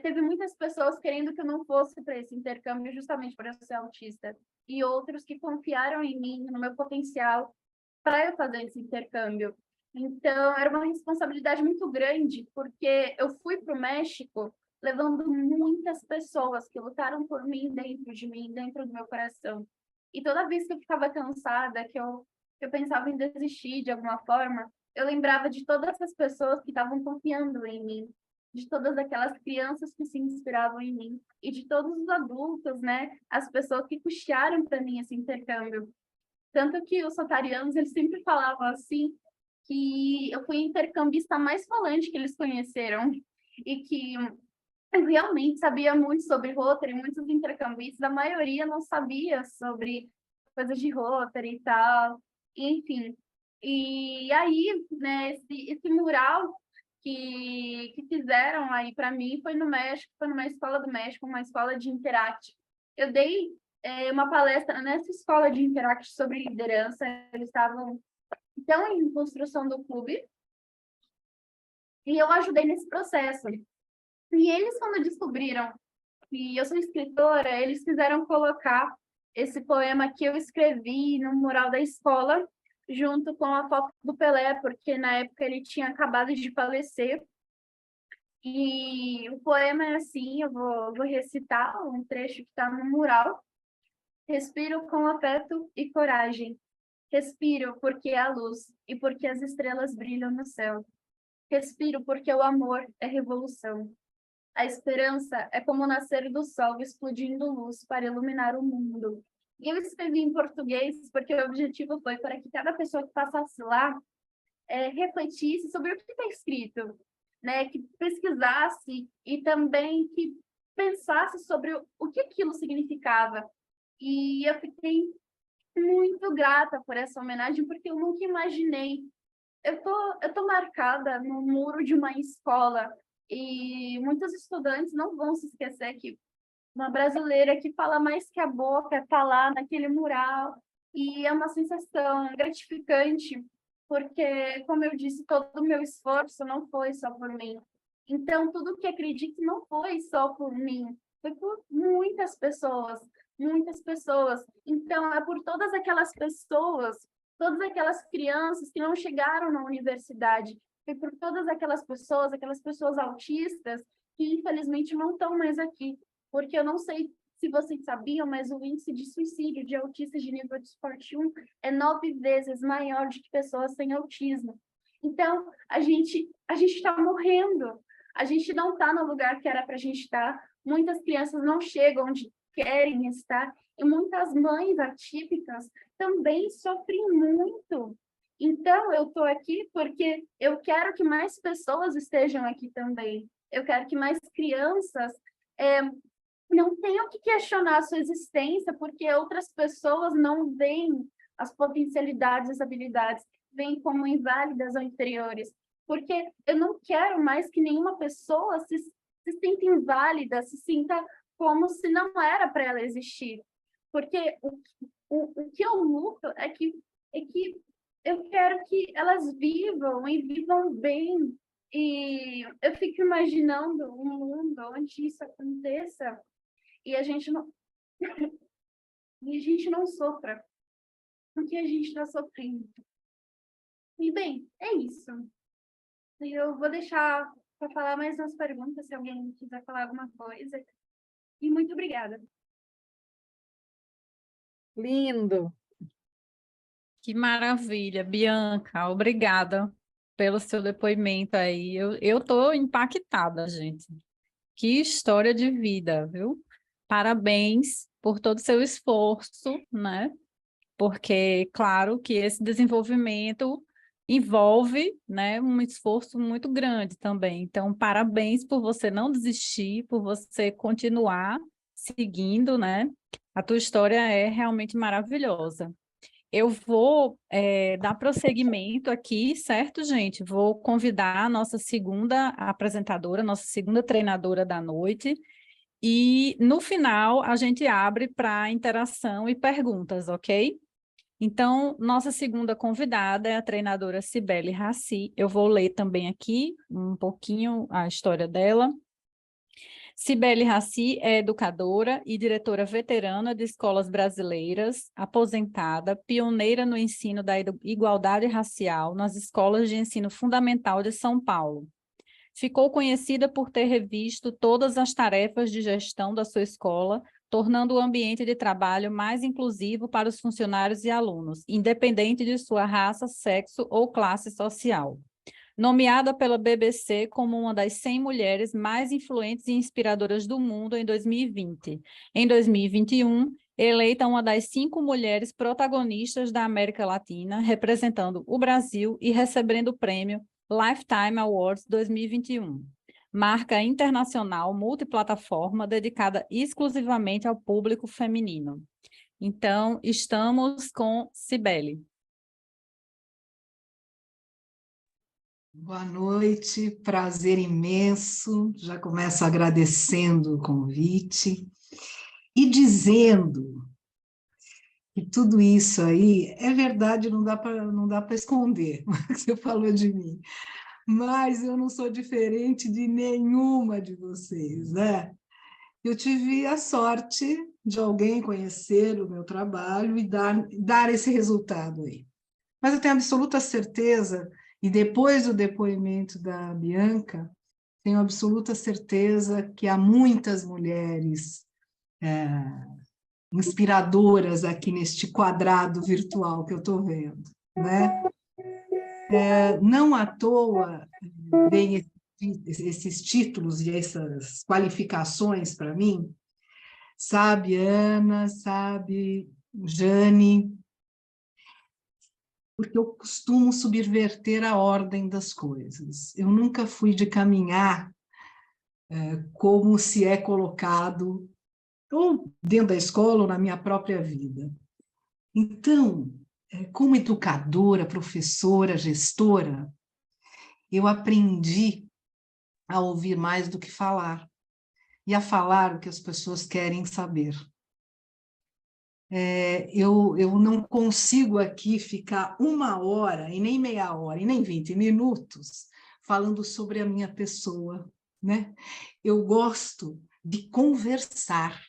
Teve muitas pessoas querendo que eu não fosse para esse intercâmbio justamente por eu ser autista, e outros que confiaram em mim, no meu potencial, para eu fazer esse intercâmbio. Então, era uma responsabilidade muito grande, porque eu fui para o México levando muitas pessoas que lutaram por mim, dentro do meu coração. E toda vez que eu ficava cansada, que eu pensava em desistir de alguma forma, eu lembrava de todas essas pessoas que estavam confiando em mim, de todas aquelas crianças que se inspiravam em mim, e de todos os adultos, né? As pessoas que puxaram para mim esse intercâmbio. Tanto que os rotarianos, eles sempre falavam assim, que eu fui a intercambista mais falante que eles conheceram, e que eu realmente sabia muito sobre Rotary. Muitos intercambistas, a maioria não sabia sobre coisas de Rotary e tal, enfim. E aí, né, esse mural que fizeram aí para mim foi no México, foi numa escola do México, uma escola de Interact. Eu dei uma palestra nessa escola de Interact sobre liderança. Eles estavam então em construção do clube e eu ajudei nesse processo. E eles, quando descobriram que eu sou escritora, eles quiseram colocar esse poema que eu escrevi no mural da escola, junto com a foto do Pelé, porque na época ele tinha acabado de falecer. E o poema é assim, eu vou recitar um trecho que está no mural. Respiro com afeto e coragem. Respiro porque há luz e porque as estrelas brilham no céu. Respiro porque o amor é revolução. A esperança é como o nascer do sol explodindo luz para iluminar o mundo. E eu escrevi em português porque o objetivo foi para que cada pessoa que passasse lá refletisse sobre o que está escrito, né? Que pesquisasse e também que pensasse sobre o que aquilo significava. E eu fiquei muito grata por essa homenagem, porque eu nunca imaginei. Eu tô marcada no muro de uma escola, e muitos estudantes não vão se esquecer que uma brasileira que fala mais que a boca está lá naquele mural, e é uma sensação gratificante, porque, como eu disse, todo o meu esforço não foi só por mim. Então, tudo que acredito não foi só por mim, foi por muitas pessoas, muitas pessoas. Então, é por todas aquelas pessoas, todas aquelas crianças que não chegaram na universidade, foi por todas aquelas pessoas autistas, que infelizmente não estão mais aqui, porque eu não sei se vocês sabiam, mas o índice de suicídio de autistas de nível de suporte 1 é 9 vezes maior do que pessoas sem autismo. Então, a gente está morrendo, a gente não está no lugar que era para a gente estar, muitas crianças não chegam onde querem estar, e muitas mães atípicas também sofrem muito. Então, eu estou aqui porque eu quero que mais pessoas estejam aqui também. Eu quero que mais crianças não tenham que questionar a sua existência, porque outras pessoas não veem as potencialidades, as habilidades, veem como inválidas ou inferiores. Porque eu não quero mais que nenhuma pessoa se sinta inválida, se sinta como se não era para ela existir. Porque o que eu luto é que eu quero que elas vivam e vivam bem. E eu fico imaginando um mundo onde isso aconteça e a gente não sofra o que a gente está sofrendo. E bem, é isso. Eu vou deixar para falar mais umas perguntas, se alguém quiser falar alguma coisa. E muito obrigada. Lindo. Que maravilha, Bianca. Obrigada pelo seu depoimento aí. Eu estou impactada, gente. Que história de vida, viu? Parabéns por todo o seu esforço, né? Porque, claro, que esse desenvolvimento envolve, né, um esforço muito grande também. Então, parabéns por você não desistir, por você continuar seguindo, né? A tua história é realmente maravilhosa. Eu vou dar prosseguimento aqui, certo, gente? Vou convidar a nossa segunda apresentadora, nossa segunda treinadora da noite, e no final a gente abre para interação e perguntas, ok? Então, nossa segunda convidada é a treinadora Cibele Raci. Eu vou ler também aqui um pouquinho a história dela. Cibele Raci é educadora e diretora veterana de escolas brasileiras, aposentada, pioneira no ensino da igualdade racial nas escolas de ensino fundamental de São Paulo. Ficou conhecida por ter revisto todas as tarefas de gestão da sua escola, tornando o ambiente de trabalho mais inclusivo para os funcionários e alunos, independente de sua raça, sexo ou classe social. Nomeada pela BBC como uma das 100 mulheres mais influentes e inspiradoras do mundo em 2020. Em 2021, eleita uma das 5 mulheres protagonistas da América Latina, representando o Brasil e recebendo o prêmio Lifetime Awards 2021. Marca internacional multiplataforma dedicada exclusivamente ao público feminino. Então, estamos com Cibele. Boa noite, prazer imenso. Já começo agradecendo o convite e dizendo que tudo isso aí é verdade, não dá para esconder o que você falou de mim. Mas eu não sou diferente de nenhuma de vocês, né? Eu tive a sorte de alguém conhecer o meu trabalho e dar esse resultado aí. Mas eu tenho absoluta certeza, e depois do depoimento da Bianca, tenho absoluta certeza que há muitas mulheres inspiradoras aqui neste quadrado virtual que eu estou vendo, né? Não à toa vem esses títulos e essas qualificações para mim, sabe, Ana, sabe, Jane, porque eu costumo subverter a ordem das coisas. Eu nunca fui de caminhar como se é colocado, ou dentro da escola, ou na minha própria vida. Então, como educadora, professora, gestora, eu aprendi a ouvir mais do que falar, e a falar o que as pessoas querem saber. Eu não consigo aqui ficar 1 hora, e nem meia hora, e nem 20 minutos, falando sobre a minha pessoa, né? Eu gosto de conversar.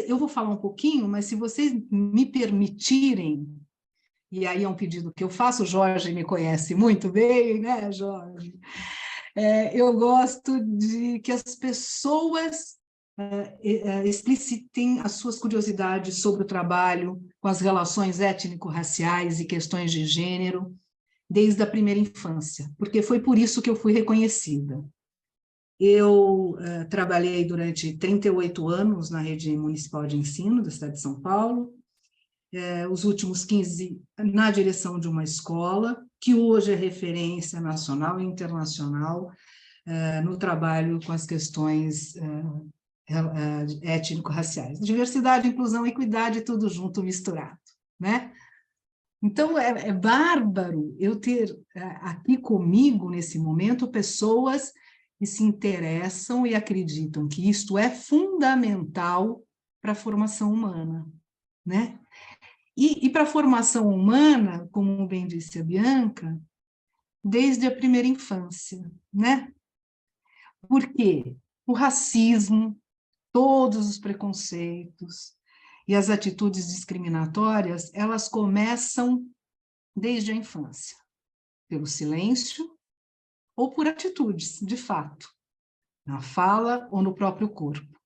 Eu vou falar um pouquinho, mas se vocês me permitirem, e aí é um pedido que eu faço, o Jorge me conhece muito bem, né, Jorge? Eu gosto de que as pessoas explicitem as suas curiosidades sobre o trabalho com as relações étnico-raciais e questões de gênero desde a primeira infância, porque foi por isso que eu fui reconhecida. Eu trabalhei durante 38 anos na rede municipal de ensino da cidade de São Paulo, os últimos 15 na direção de uma escola, que hoje é referência nacional e internacional no trabalho com as questões étnico-raciais. Diversidade, inclusão, equidade, tudo junto, misturado, né? Então, é bárbaro eu ter aqui comigo, nesse momento, pessoas que se interessam e acreditam que isto é fundamental para a formação humana, né? E para a formação humana, como bem disse a Bianca, desde a primeira infância, né? Porque o racismo, todos os preconceitos e as atitudes discriminatórias, elas começam desde a infância, pelo silêncio ou por atitudes, de fato, na fala ou no próprio corpo.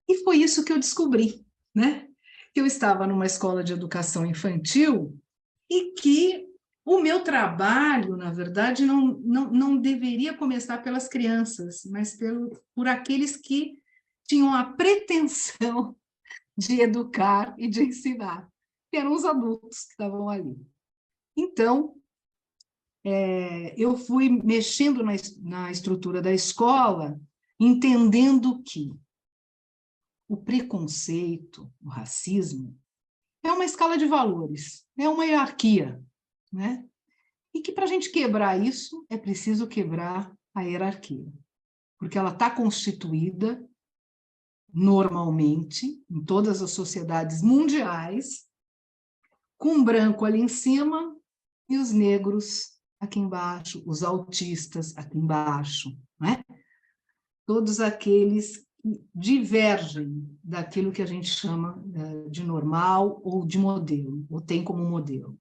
E foi isso que eu descobri, né? Que eu estava numa escola de educação infantil e que o meu trabalho, na verdade, não deveria começar pelas crianças, mas por aqueles que tinham a pretensão de educar e de ensinar, que eram os adultos que estavam ali. Então, eu fui mexendo na estrutura da escola, entendendo que o preconceito, o racismo, é uma escala de valores, é uma hierarquia, né? E que para a gente quebrar isso, é preciso quebrar a hierarquia, porque ela está constituída normalmente, em todas as sociedades mundiais, com um branco ali em cima e os negros aqui embaixo, os autistas aqui embaixo, né? Todos aqueles que divergem daquilo que a gente chama de normal ou de modelo, ou tem como modelo.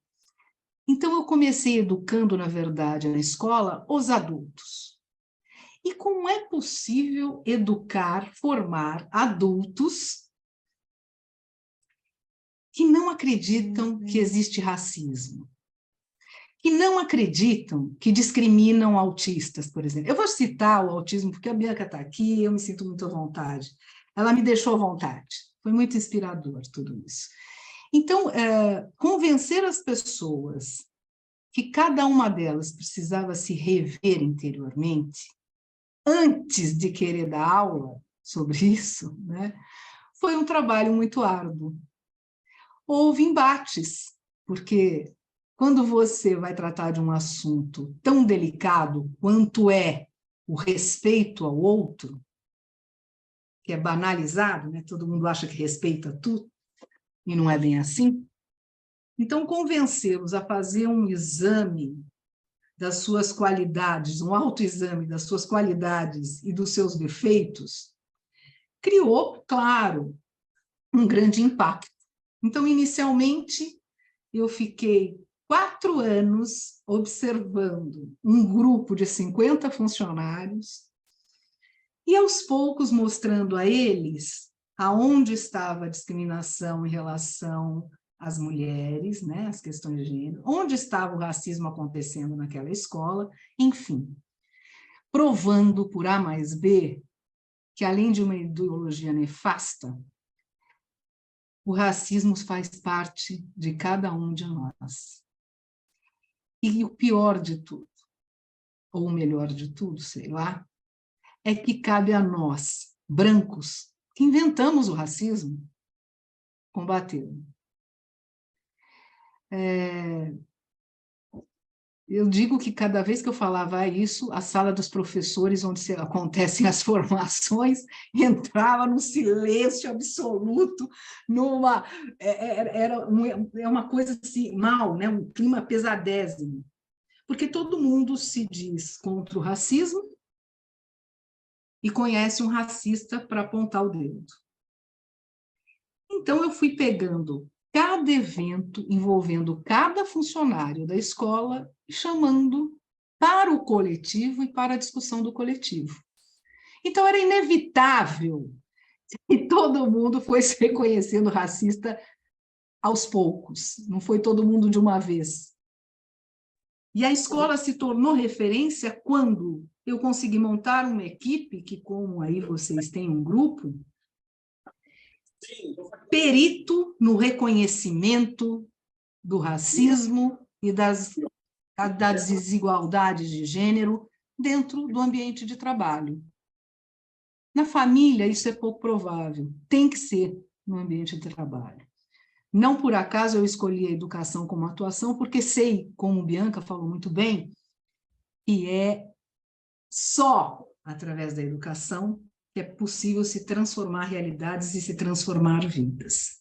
Então, eu comecei educando, na verdade, na escola, os adultos. E como é possível educar, formar adultos que não acreditam que existe racismo, que não acreditam que discriminam autistas, por exemplo. Eu vou citar o autismo porque a Bianca está aqui e eu me sinto muito à vontade. Ela me deixou à vontade. Foi muito inspirador tudo isso. Então, convencer as pessoas que cada uma delas precisava se rever interiormente, antes de querer dar aula sobre isso, né, foi um trabalho muito árduo. Houve embates, porque quando você vai tratar de um assunto tão delicado quanto é o respeito ao outro, que é banalizado, né? Todo mundo acha que respeita tudo, e não é bem assim. Então, convencê-los a fazer um exame das suas qualidades, um autoexame das suas qualidades e dos seus defeitos, criou, claro, um grande impacto. Então, inicialmente, eu fiquei 4 anos observando um grupo de 50 funcionários e, aos poucos, mostrando a eles aonde estava a discriminação em relação às mulheres, né, as questões de gênero, onde estava o racismo acontecendo naquela escola, enfim, provando por A mais B que, além de uma ideologia nefasta, o racismo faz parte de cada um de nós. E o pior de tudo, ou o melhor de tudo, sei lá, é que cabe a nós, brancos, que inventamos o racismo, combatê-lo. Eu digo que cada vez que eu falava isso, a sala dos professores, onde acontecem as formações, entrava num silêncio absoluto, era uma coisa assim, mal, né? Um clima pesadésimo. Porque todo mundo se diz contra o racismo e conhece um racista para apontar o dedo. Então, eu fui pegando cada evento envolvendo cada funcionário da escola e chamando para o coletivo e para a discussão do coletivo. Então, era inevitável que todo mundo fosse reconhecendo racista aos poucos, não foi todo mundo de uma vez. E a escola se tornou referência quando eu consegui montar uma equipe que, como aí vocês têm um grupo, perito no reconhecimento do racismo e das desigualdades de gênero dentro do ambiente de trabalho. Na família, isso é pouco provável, tem que ser no ambiente de trabalho. Não por acaso eu escolhi a educação como atuação, porque sei, como Bianca falou muito bem, que é só através da educação que é possível se transformar realidades e se transformar vidas.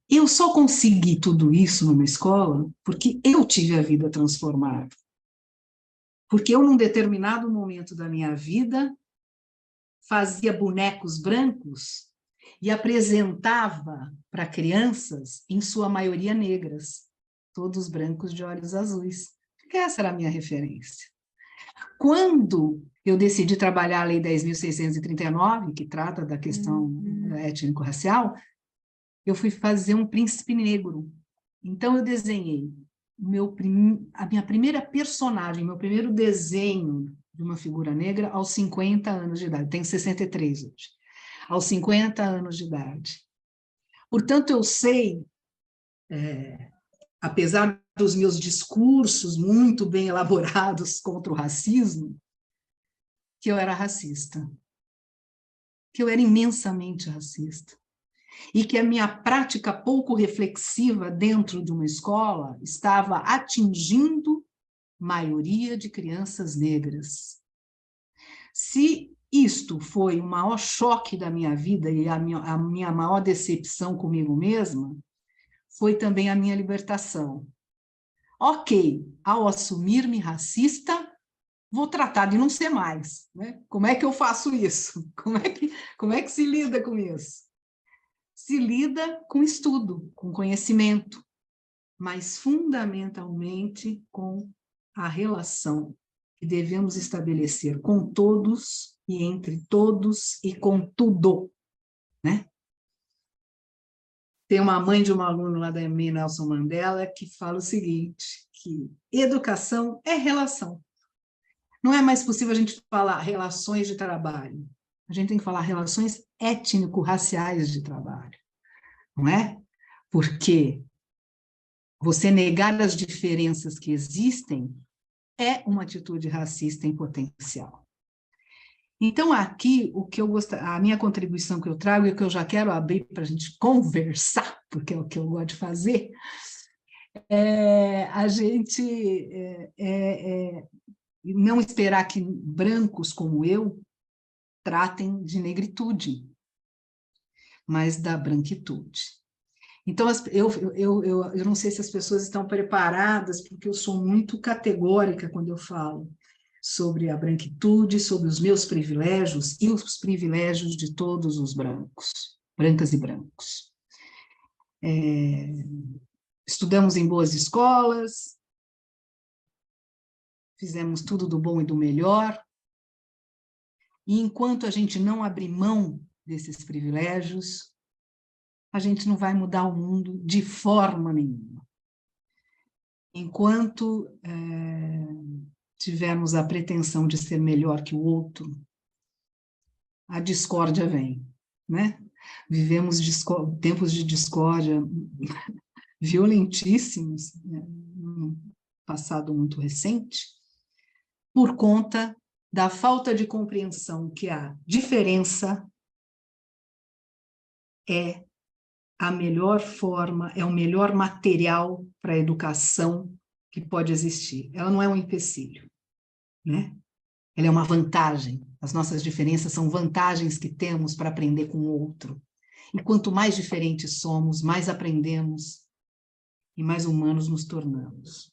Eu só consegui tudo isso numa escola porque eu tive a vida transformada. Porque eu, num determinado momento da minha vida, fazia bonecos brancos e apresentava para crianças, em sua maioria negras, todos brancos de olhos azuis. Porque essa era a minha referência. Quando eu decidi trabalhar a Lei 10.639, que trata da questão étnico-racial, eu fui fazer um príncipe negro. Então, eu desenhei a minha primeira personagem, meu primeiro desenho de uma figura negra aos 50 anos de idade. Tenho 63 hoje. Aos 50 anos de idade. Portanto, eu sei, apesar dos meus discursos muito bem elaborados contra o racismo, que eu era racista. Que eu era imensamente racista. e que a minha prática pouco reflexiva dentro de uma escola estava atingindo maioria de crianças negras. Se isto foi o maior choque da minha vida e a minha maior decepção comigo mesma, foi também a minha libertação. Ok, ao assumir-me racista, vou tratar de não ser mais, né? Como é que eu faço isso? Como é que se lida com isso? Se lida com estudo, com conhecimento, mas fundamentalmente com a relação que devemos estabelecer com todos e entre todos e com tudo, né? Tem uma mãe de um aluno lá da EMEI, Nelson Mandela, que fala o seguinte, que educação é relação. Não é mais possível a gente falar relações de trabalho. A gente tem que falar relações étnico-raciais de trabalho, não é? Porque você negar as diferenças que existem é uma atitude racista em potencial. Então, aqui, a minha contribuição que eu trago e que eu já quero abrir para a gente conversar, porque é o que eu gosto de fazer, a gente não esperar que brancos como eu tratem de negritude, mas da branquitude. Então, eu não sei se as pessoas estão preparadas, porque eu sou muito categórica quando eu falo sobre a branquitude, sobre os meus privilégios e os privilégios de todos os brancos, brancas e brancos. Estudamos em boas escolas, fizemos tudo do bom e do melhor, e enquanto a gente não abrir mão desses privilégios, a gente não vai mudar o mundo de forma nenhuma. Enquanto tivermos a pretensão de ser melhor que o outro, a discórdia vem, né? Vivemos tempos de discórdia violentíssimos, né, no passado muito recente, por conta da falta de compreensão que a diferença é a melhor forma, é o melhor material para a educação que pode existir. Ela não é um empecilho, né? Ela é uma vantagem. As nossas diferenças são vantagens que temos para aprender com o outro. E quanto mais diferentes somos, mais aprendemos e mais humanos nos tornamos.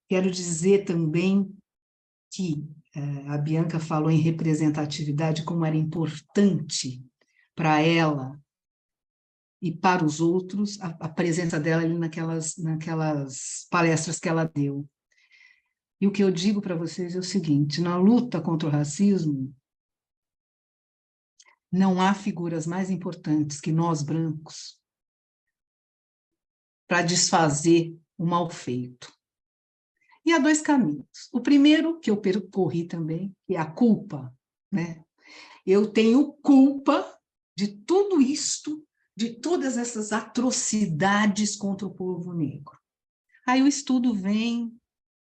Quero dizer também que a Bianca falou em representatividade, como era importante para ela e para os outros a presença dela ali naquelas palestras que ela deu. E o que eu digo para vocês é o seguinte, na luta contra o racismo, não há figuras mais importantes que nós brancos para desfazer o mal feito. E há dois caminhos. O primeiro, que eu percorri também, que é a culpa, né? Eu tenho culpa de tudo isto, de todas essas atrocidades contra o povo negro. Aí o estudo vem,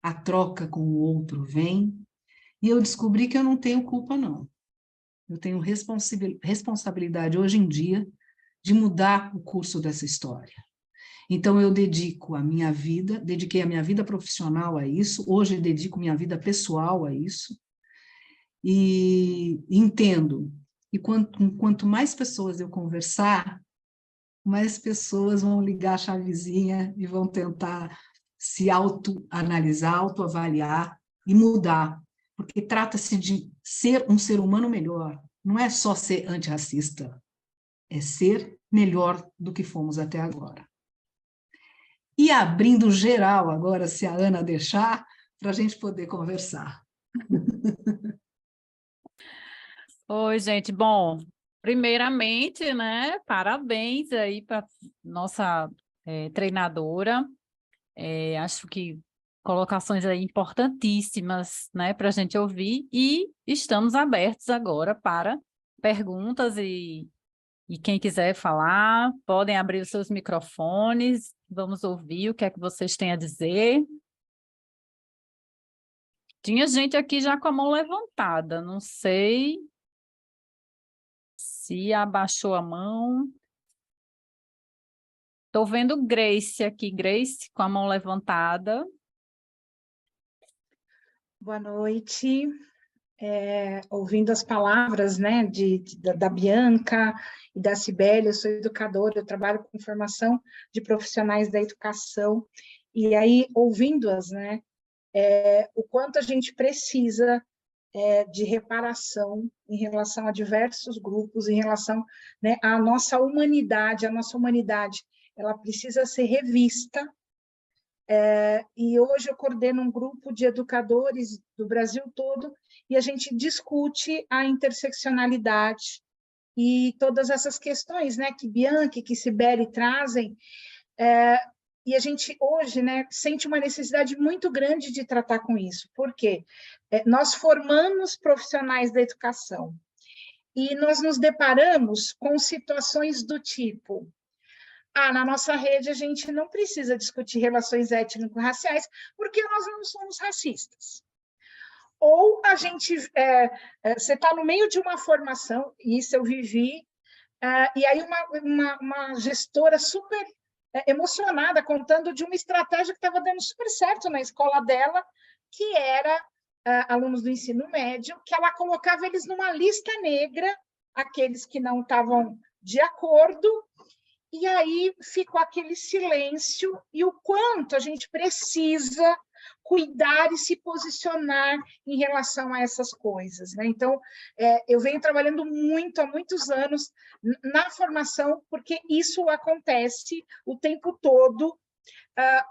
a troca com o outro vem, e eu descobri que eu não tenho culpa, não. Eu tenho responsabilidade hoje em dia de mudar o curso dessa história. Então, eu dediquei a minha vida profissional a isso, hoje dedico minha vida pessoal a isso, e entendo que quanto mais pessoas eu conversar, mais pessoas vão ligar a chavezinha e vão tentar se autoanalisar, autoavaliar e mudar, porque trata-se de ser um ser humano melhor, não é só ser antirracista, é ser melhor do que fomos até agora. E abrindo geral agora, se a Ana deixar, para a gente poder conversar. Oi, gente. Bom, primeiramente, né, parabéns aí para nossa treinadora. Acho que colocações aí importantíssimas, né, para a gente ouvir, e estamos abertos agora para perguntas e quem quiser falar, podem abrir os seus microfones, vamos ouvir o que é que vocês têm a dizer. Tinha gente aqui já com a mão levantada, não sei Cia abaixou a mão. Estou vendo Grace aqui, Grace, com a mão levantada. Boa noite. Ouvindo as palavras, né, da Bianca e da Cibele, eu sou educadora, eu trabalho com formação de profissionais da educação, e aí, ouvindo-as, né, o quanto a gente precisa de reparação em relação a diversos grupos, em relação, né, à nossa humanidade, ela precisa ser revista. E hoje eu coordeno um grupo de educadores do Brasil todo e a gente discute a interseccionalidade e todas essas questões, né, que Bianca e que Cibele trazem, e a gente hoje, né, sente uma necessidade muito grande de tratar com isso, porque nós formamos profissionais da educação e nós nos deparamos com situações do tipo: na nossa rede a gente não precisa discutir relações étnico-raciais porque nós não somos racistas. Ou a gente, você está no meio de uma formação, e isso eu vivi, e aí uma gestora super emocionada, contando de uma estratégia que estava dando super certo na escola dela, que era alunos do ensino médio, que ela colocava eles numa lista negra, aqueles que não estavam de acordo, e aí ficou aquele silêncio, e o quanto a gente precisa cuidar e se posicionar em relação a essas coisas, né? Então, eu venho trabalhando muito, há muitos anos, na formação, porque isso acontece o tempo todo,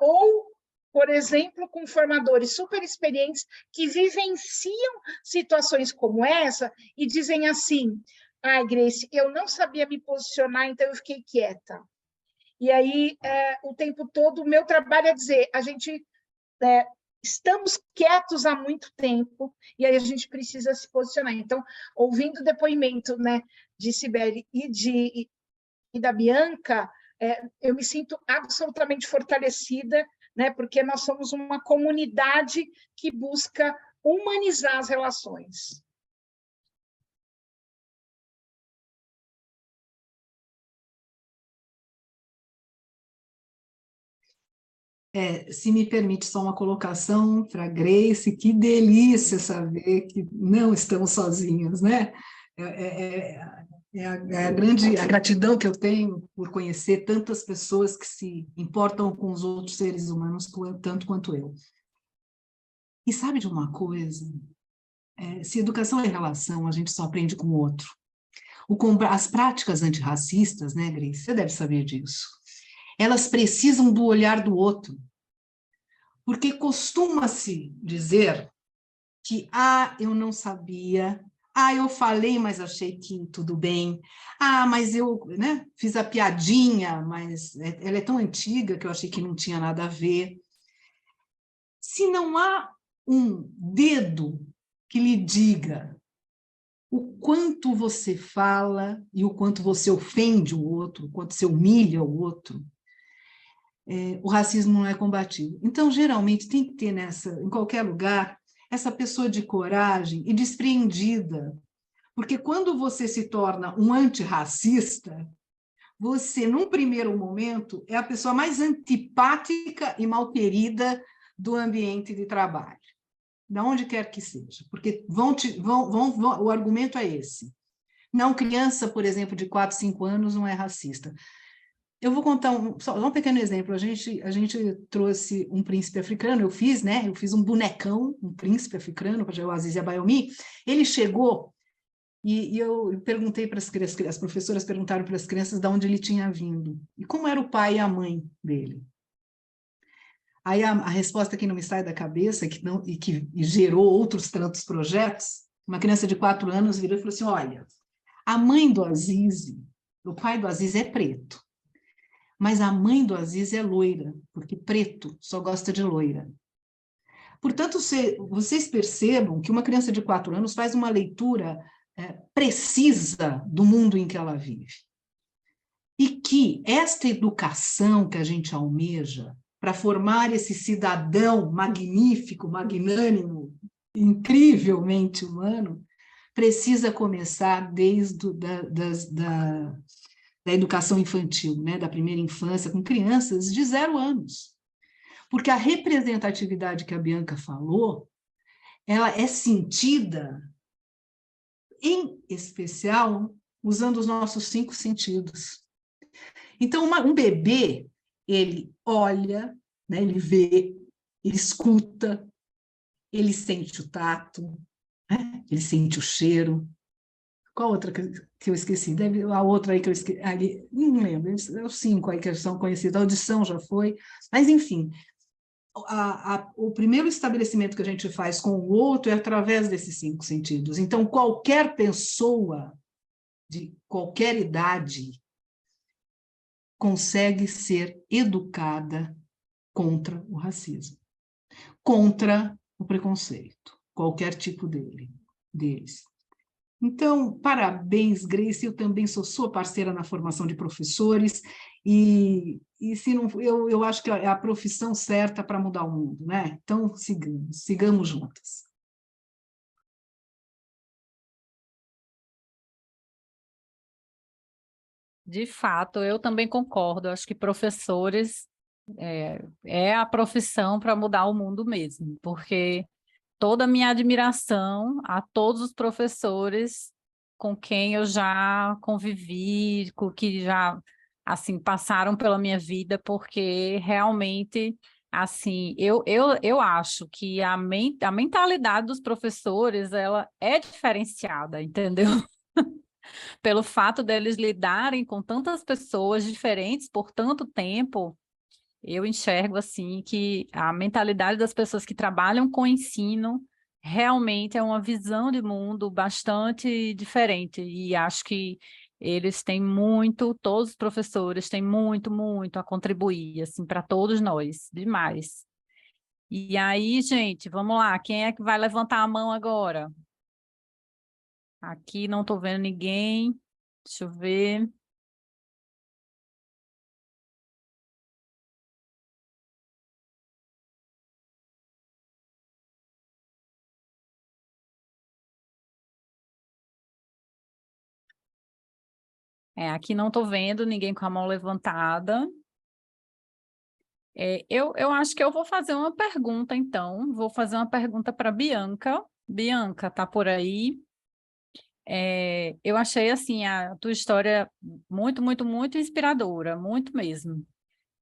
ou, por exemplo, com formadores super experientes que vivenciam situações como essa e dizem assim: Grace, eu não sabia me posicionar, então eu fiquei quieta. E aí, o tempo todo, o meu trabalho é dizer, a gente estamos quietos há muito tempo, e aí a gente precisa se posicionar. Então, ouvindo o depoimento, né, de Cibele e da Bianca, eu me sinto absolutamente fortalecida, né, porque nós somos uma comunidade que busca humanizar as relações. Se me permite só uma colocação para Grace, que delícia saber que não estamos sozinhos, né? A gratidão que eu tenho por conhecer tantas pessoas que se importam com os outros seres humanos tanto quanto eu. E sabe de uma coisa? Se educação é relação, a gente só aprende com o outro. As práticas antirracistas, né, Grace? Você deve saber disso. Elas precisam do olhar do outro. Porque costuma-se dizer que, eu não sabia, eu falei, mas achei que tudo bem, mas eu, né, fiz a piadinha, mas ela é tão antiga que eu achei que não tinha nada a ver. Se não há um dedo que lhe diga o quanto você fala e o quanto você ofende o outro, o quanto você humilha o outro, o racismo não é combatido. Então, geralmente, tem que ter em qualquer lugar, essa pessoa de coragem e despreendida. Porque quando você se torna um antirracista, você, num primeiro momento, é a pessoa mais antipática e malquerida do ambiente de trabalho, de onde quer que seja. Porque o argumento é esse. Não, criança, por exemplo, de 4, 5 anos não é racista. Eu vou contar só um pequeno exemplo. A gente trouxe um príncipe africano, eu fiz um bonecão, um príncipe africano, para o Aziz Abayomi. Ele chegou e eu perguntei para as crianças, as professoras perguntaram para as crianças de onde ele tinha vindo e como era o pai e a mãe dele. Aí a resposta que não me sai da cabeça e que gerou outros tantos projetos, uma criança de 4 anos virou e falou assim: olha, a mãe do Aziz, o pai do Aziz é preto. Mas a mãe do Aziz é loira, porque preto só gosta de loira. Portanto, vocês percebam que uma criança de 4 anos faz uma leitura precisa do mundo em que ela vive. E que esta educação que a gente almeja para formar esse cidadão magnífico, magnânimo, incrivelmente humano, precisa começar desde da educação infantil, né, da primeira infância, com crianças de 0 anos. Porque a representatividade que a Bianca falou, ela é sentida, em especial, usando os nossos 5 sentidos. Então, um bebê, ele olha, né, ele vê, ele escuta, ele sente o tato, né, ele sente o cheiro. Qual outra que eu esqueci? Deve, a outra aí que eu esqueci, ali, não lembro, os 5 aí que são conhecidos, a audição já foi, mas enfim, o primeiro estabelecimento que a gente faz com o outro é através desses 5 sentidos. Então, qualquer pessoa de qualquer idade consegue ser educada contra o racismo, contra o preconceito, qualquer tipo deles. Então, parabéns, Grace, eu também sou sua parceira na formação de professores, e se não, eu acho que é a profissão certa para mudar o mundo, né? Então, sigamos juntas. De fato, eu também concordo. Acho que professores é a profissão para mudar o mundo mesmo, porque toda a minha admiração a todos os professores com quem eu já convivi, com que já assim passaram pela minha vida, porque realmente assim eu acho que a mentalidade dos professores ela é diferenciada, entendeu? Pelo fato deles lidarem com tantas pessoas diferentes por tanto tempo, eu enxergo assim que a mentalidade das pessoas que trabalham com ensino realmente é uma visão de mundo bastante diferente, e acho que eles têm muito, todos os professores têm muito, muito a contribuir, assim, para todos nós, demais. E aí, gente, vamos lá, quem é que vai levantar a mão agora? Aqui não estou vendo ninguém, deixa eu ver. Aqui não estou vendo ninguém com a mão levantada. Eu acho que eu vou fazer uma pergunta, então. Vou fazer uma pergunta para a Bianca. Bianca, tá por aí? Eu achei, assim, a tua história muito, muito, muito inspiradora, muito mesmo.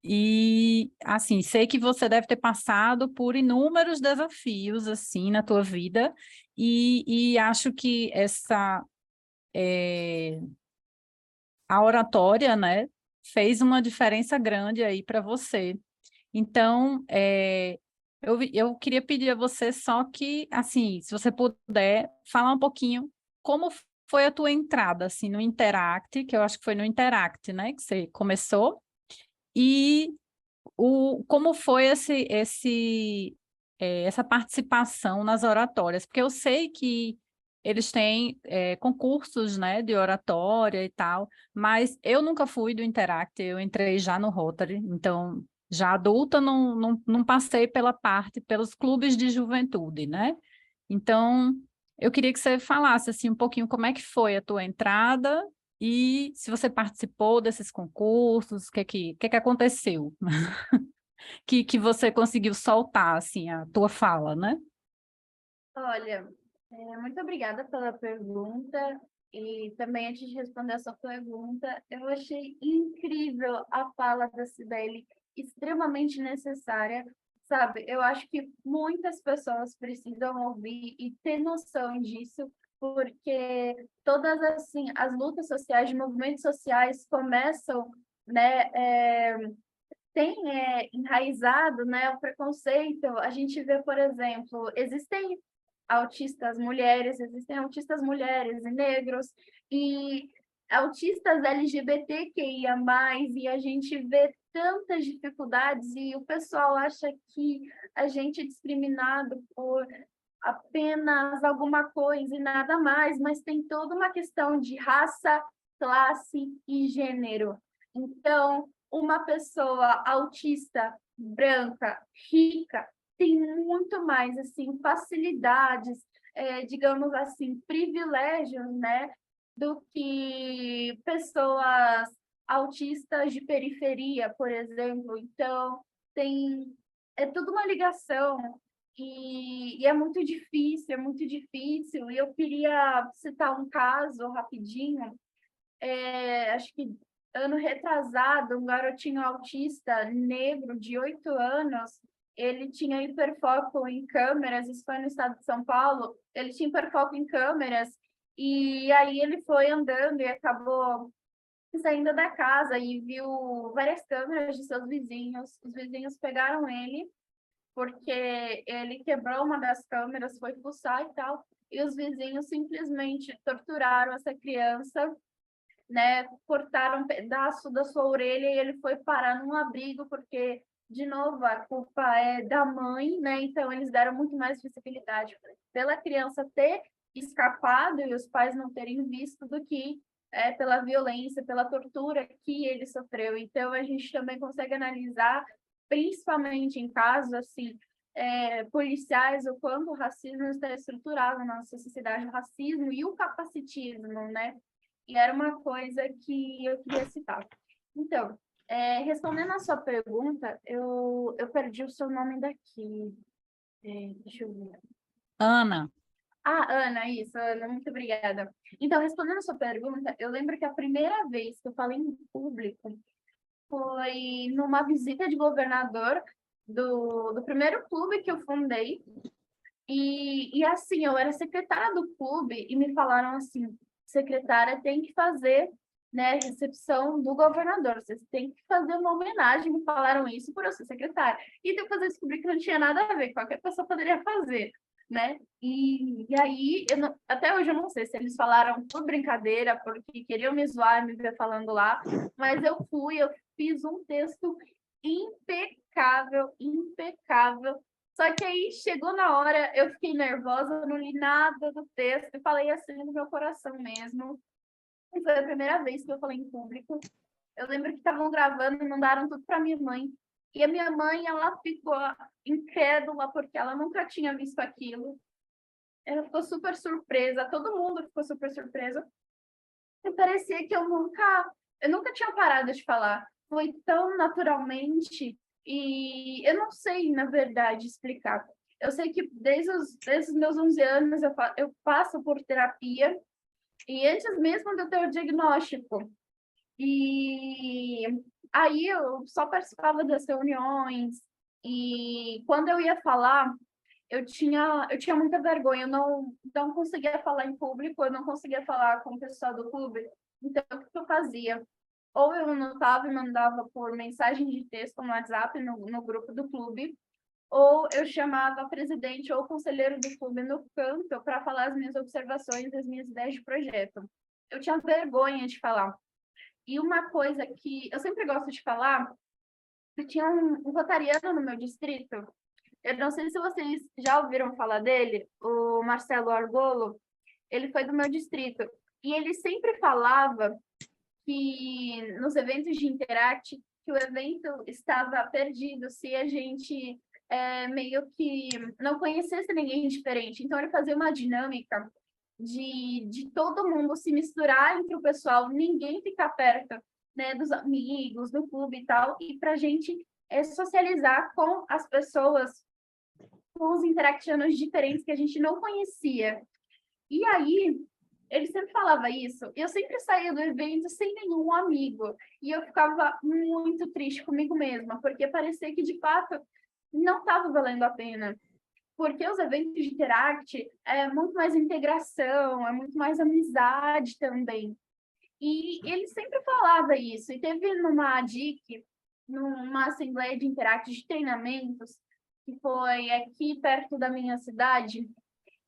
E, assim, sei que você deve ter passado por inúmeros desafios, assim, na tua vida, e acho que a oratória, né, fez uma diferença grande aí para você. Então, eu queria pedir a você só que, assim, se você puder, falar um pouquinho como foi a tua entrada, assim, no Interact, que eu acho que foi no Interact, né, que você começou, e como foi essa participação nas oratórias, porque eu sei que eles têm concursos, né, de oratória e tal, mas eu nunca fui do Interact, eu entrei já no Rotary, então, já adulta, não passei pelos clubes de juventude, né? Então, eu queria que você falasse, assim, um pouquinho como é que foi a tua entrada e se você participou desses concursos, o que aconteceu? Que você conseguiu soltar, assim, a tua fala, né? Olha, muito obrigada pela pergunta. E também, antes de responder a sua pergunta, eu achei incrível a fala da Cibele, extremamente necessária, sabe? Eu acho que muitas pessoas precisam ouvir e ter noção disso, porque todas assim, as lutas sociais, de movimentos sociais começam, né, tem enraizado, né, o preconceito. A gente vê, por exemplo, existem autistas mulheres e negros, e autistas LGBTQIA+, e a gente vê tantas dificuldades, e o pessoal acha que a gente é discriminado por apenas alguma coisa e nada mais, mas tem toda uma questão de raça, classe e gênero. Então, uma pessoa autista, branca, rica, tem muito mais, assim, facilidades, digamos assim, privilégios, né, do que pessoas autistas de periferia, por exemplo. Então, é tudo uma ligação e é muito difícil. E eu queria citar um caso rapidinho, acho que ano retrasado, um garotinho autista negro de 8 anos, ele tinha hiperfoco em câmeras, isso foi no estado de São Paulo, ele tinha hiperfoco em câmeras, e aí ele foi andando e acabou saindo da casa e viu várias câmeras de seus vizinhos. Os vizinhos pegaram ele, porque ele quebrou uma das câmeras, foi fuçar e tal, e os vizinhos simplesmente torturaram essa criança, né, cortaram um pedaço da sua orelha e ele foi parar num abrigo, porque, de novo, a culpa é da mãe, né? Então, eles deram muito mais visibilidade pela criança ter escapado e os pais não terem visto do que pela violência, pela tortura que ele sofreu. Então, a gente também consegue analisar, principalmente em casos assim, policiais, o quanto o racismo está estruturado na nossa sociedade, o racismo e o capacitismo, né? E era uma coisa que eu queria citar. Então, respondendo a sua pergunta, eu perdi o seu nome daqui. Deixa eu ver. Ana. Ah, Ana, isso, Ana, muito obrigada. Então, respondendo a sua pergunta, eu lembro que a primeira vez que eu falei em público foi numa visita de governador do primeiro clube que eu fundei. E assim, eu era secretária do clube e me falaram assim, secretária tem que fazer, né, recepção do governador, vocês têm que fazer uma homenagem, me falaram isso por eu ser secretária. E depois eu descobri que não tinha nada a ver, qualquer pessoa poderia fazer, né? E aí, até hoje eu não sei se eles falaram por brincadeira, porque queriam me zoar, me ver falando lá, mas eu fiz um texto impecável, impecável. Só que aí chegou na hora, eu fiquei nervosa, não li nada do texto e falei assim no meu coração mesmo. E foi a primeira vez que eu falei em público. Eu lembro que estavam gravando e mandaram tudo para minha mãe. E a minha mãe, ela ficou incrédula porque ela nunca tinha visto aquilo. Ela ficou super surpresa, todo mundo ficou super surpresa. E parecia que eu nunca tinha parado de falar. Foi tão naturalmente. E eu não sei, na verdade, explicar. Eu sei que desde os meus 11 anos eu passo por terapia, e antes mesmo de eu ter o diagnóstico. E aí eu só participava das reuniões, e quando eu ia falar, eu tinha muita vergonha, eu não conseguia falar em público, eu não conseguia falar com o pessoal do clube. Então, o que eu fazia? Ou eu anotava e mandava por mensagem de texto no WhatsApp, no grupo do clube, ou eu chamava a presidente ou o conselheiro do clube no canto para falar as minhas observações, as minhas ideias de projeto. Eu tinha vergonha de falar. E uma coisa que eu sempre gosto de falar, eu tinha um rotariano no meu distrito, eu não sei se vocês já ouviram falar dele, o Marcelo Argolo, ele foi do meu distrito, e ele sempre falava que nos eventos de Interact, que o evento estava perdido se a gente meio que não conhecesse ninguém diferente. Então, ele fazia uma dinâmica de todo mundo se misturar entre o pessoal, ninguém ficar perto, né, dos amigos, do clube e tal, e para a gente socializar com as pessoas, com os interactioners diferentes que a gente não conhecia. E aí, ele sempre falava isso, e eu sempre saía do evento sem nenhum amigo, e eu ficava muito triste comigo mesma, porque parecia que, de fato, não estava valendo a pena. Porque os eventos de Interact é muito mais integração, é muito mais amizade também. E ele sempre falava isso, e teve numa DIC, numa assembleia de Interact de treinamentos, que foi aqui perto da minha cidade,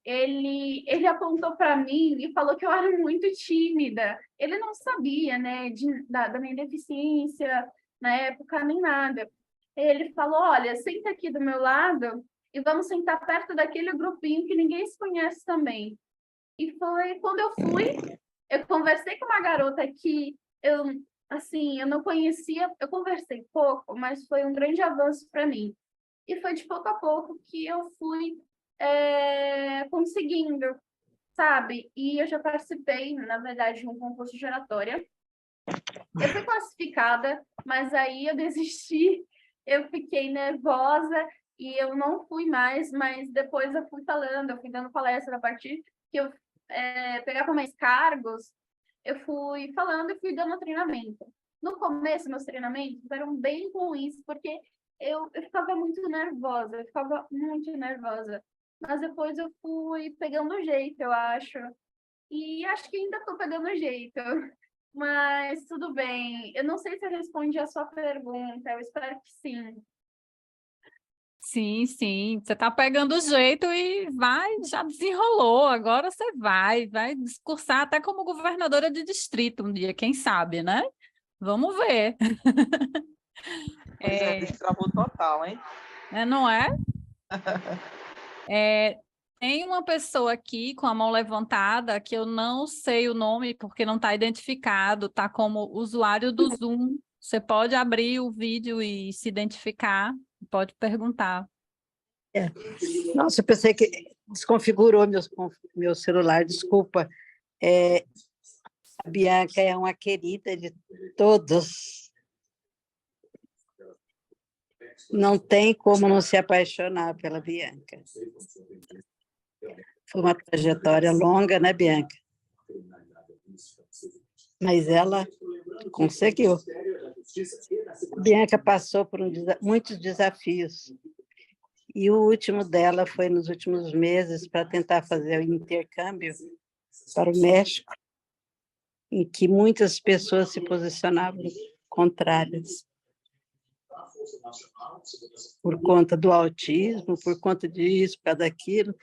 ele apontou para mim e falou que eu era muito tímida. Ele não sabia, né, da minha deficiência na época, nem nada. Ele falou, olha, senta aqui do meu lado e vamos sentar perto daquele grupinho que ninguém se conhece também. E foi quando eu fui, eu conversei com uma garota que eu não conhecia, eu conversei pouco, mas foi um grande avanço para mim. E foi de pouco a pouco que eu fui conseguindo, sabe? E eu já participei, na verdade, de um concurso de oratória. Eu fui classificada, mas aí eu desisti, eu fiquei nervosa e eu não fui mais, mas depois eu fui falando, eu fui dando palestra a partir que eu pegava mais cargos, eu fui falando e fui dando treinamento. No começo, meus treinamentos eram bem ruins, porque eu ficava muito nervosa, mas depois eu fui pegando o jeito, eu acho. E acho que ainda estou pegando o jeito. Mas tudo bem. Eu não sei se eu respondi a sua pergunta, eu espero que sim. Sim, sim, você está pegando o jeito e já desenrolou, agora você vai discursar até como governadora de distrito um dia, quem sabe, né? Vamos ver. Pois é, destravou total, hein? Não é? Tem uma pessoa aqui com a mão levantada que eu não sei o nome porque não está identificado, está como usuário do Zoom. Você pode abrir o vídeo e se identificar, pode perguntar. Nossa, eu pensei que desconfigurou meu celular, desculpa. A Bianca é uma querida de todos. Não tem como não se apaixonar pela Bianca. Foi uma trajetória longa, né, Bianca? Mas ela conseguiu. A Bianca passou por muitos desafios. E o último dela foi nos últimos meses para tentar fazer o intercâmbio para o México, em que muitas pessoas se posicionavam contrárias. Por conta do autismo, por conta disso, por causa daquilo.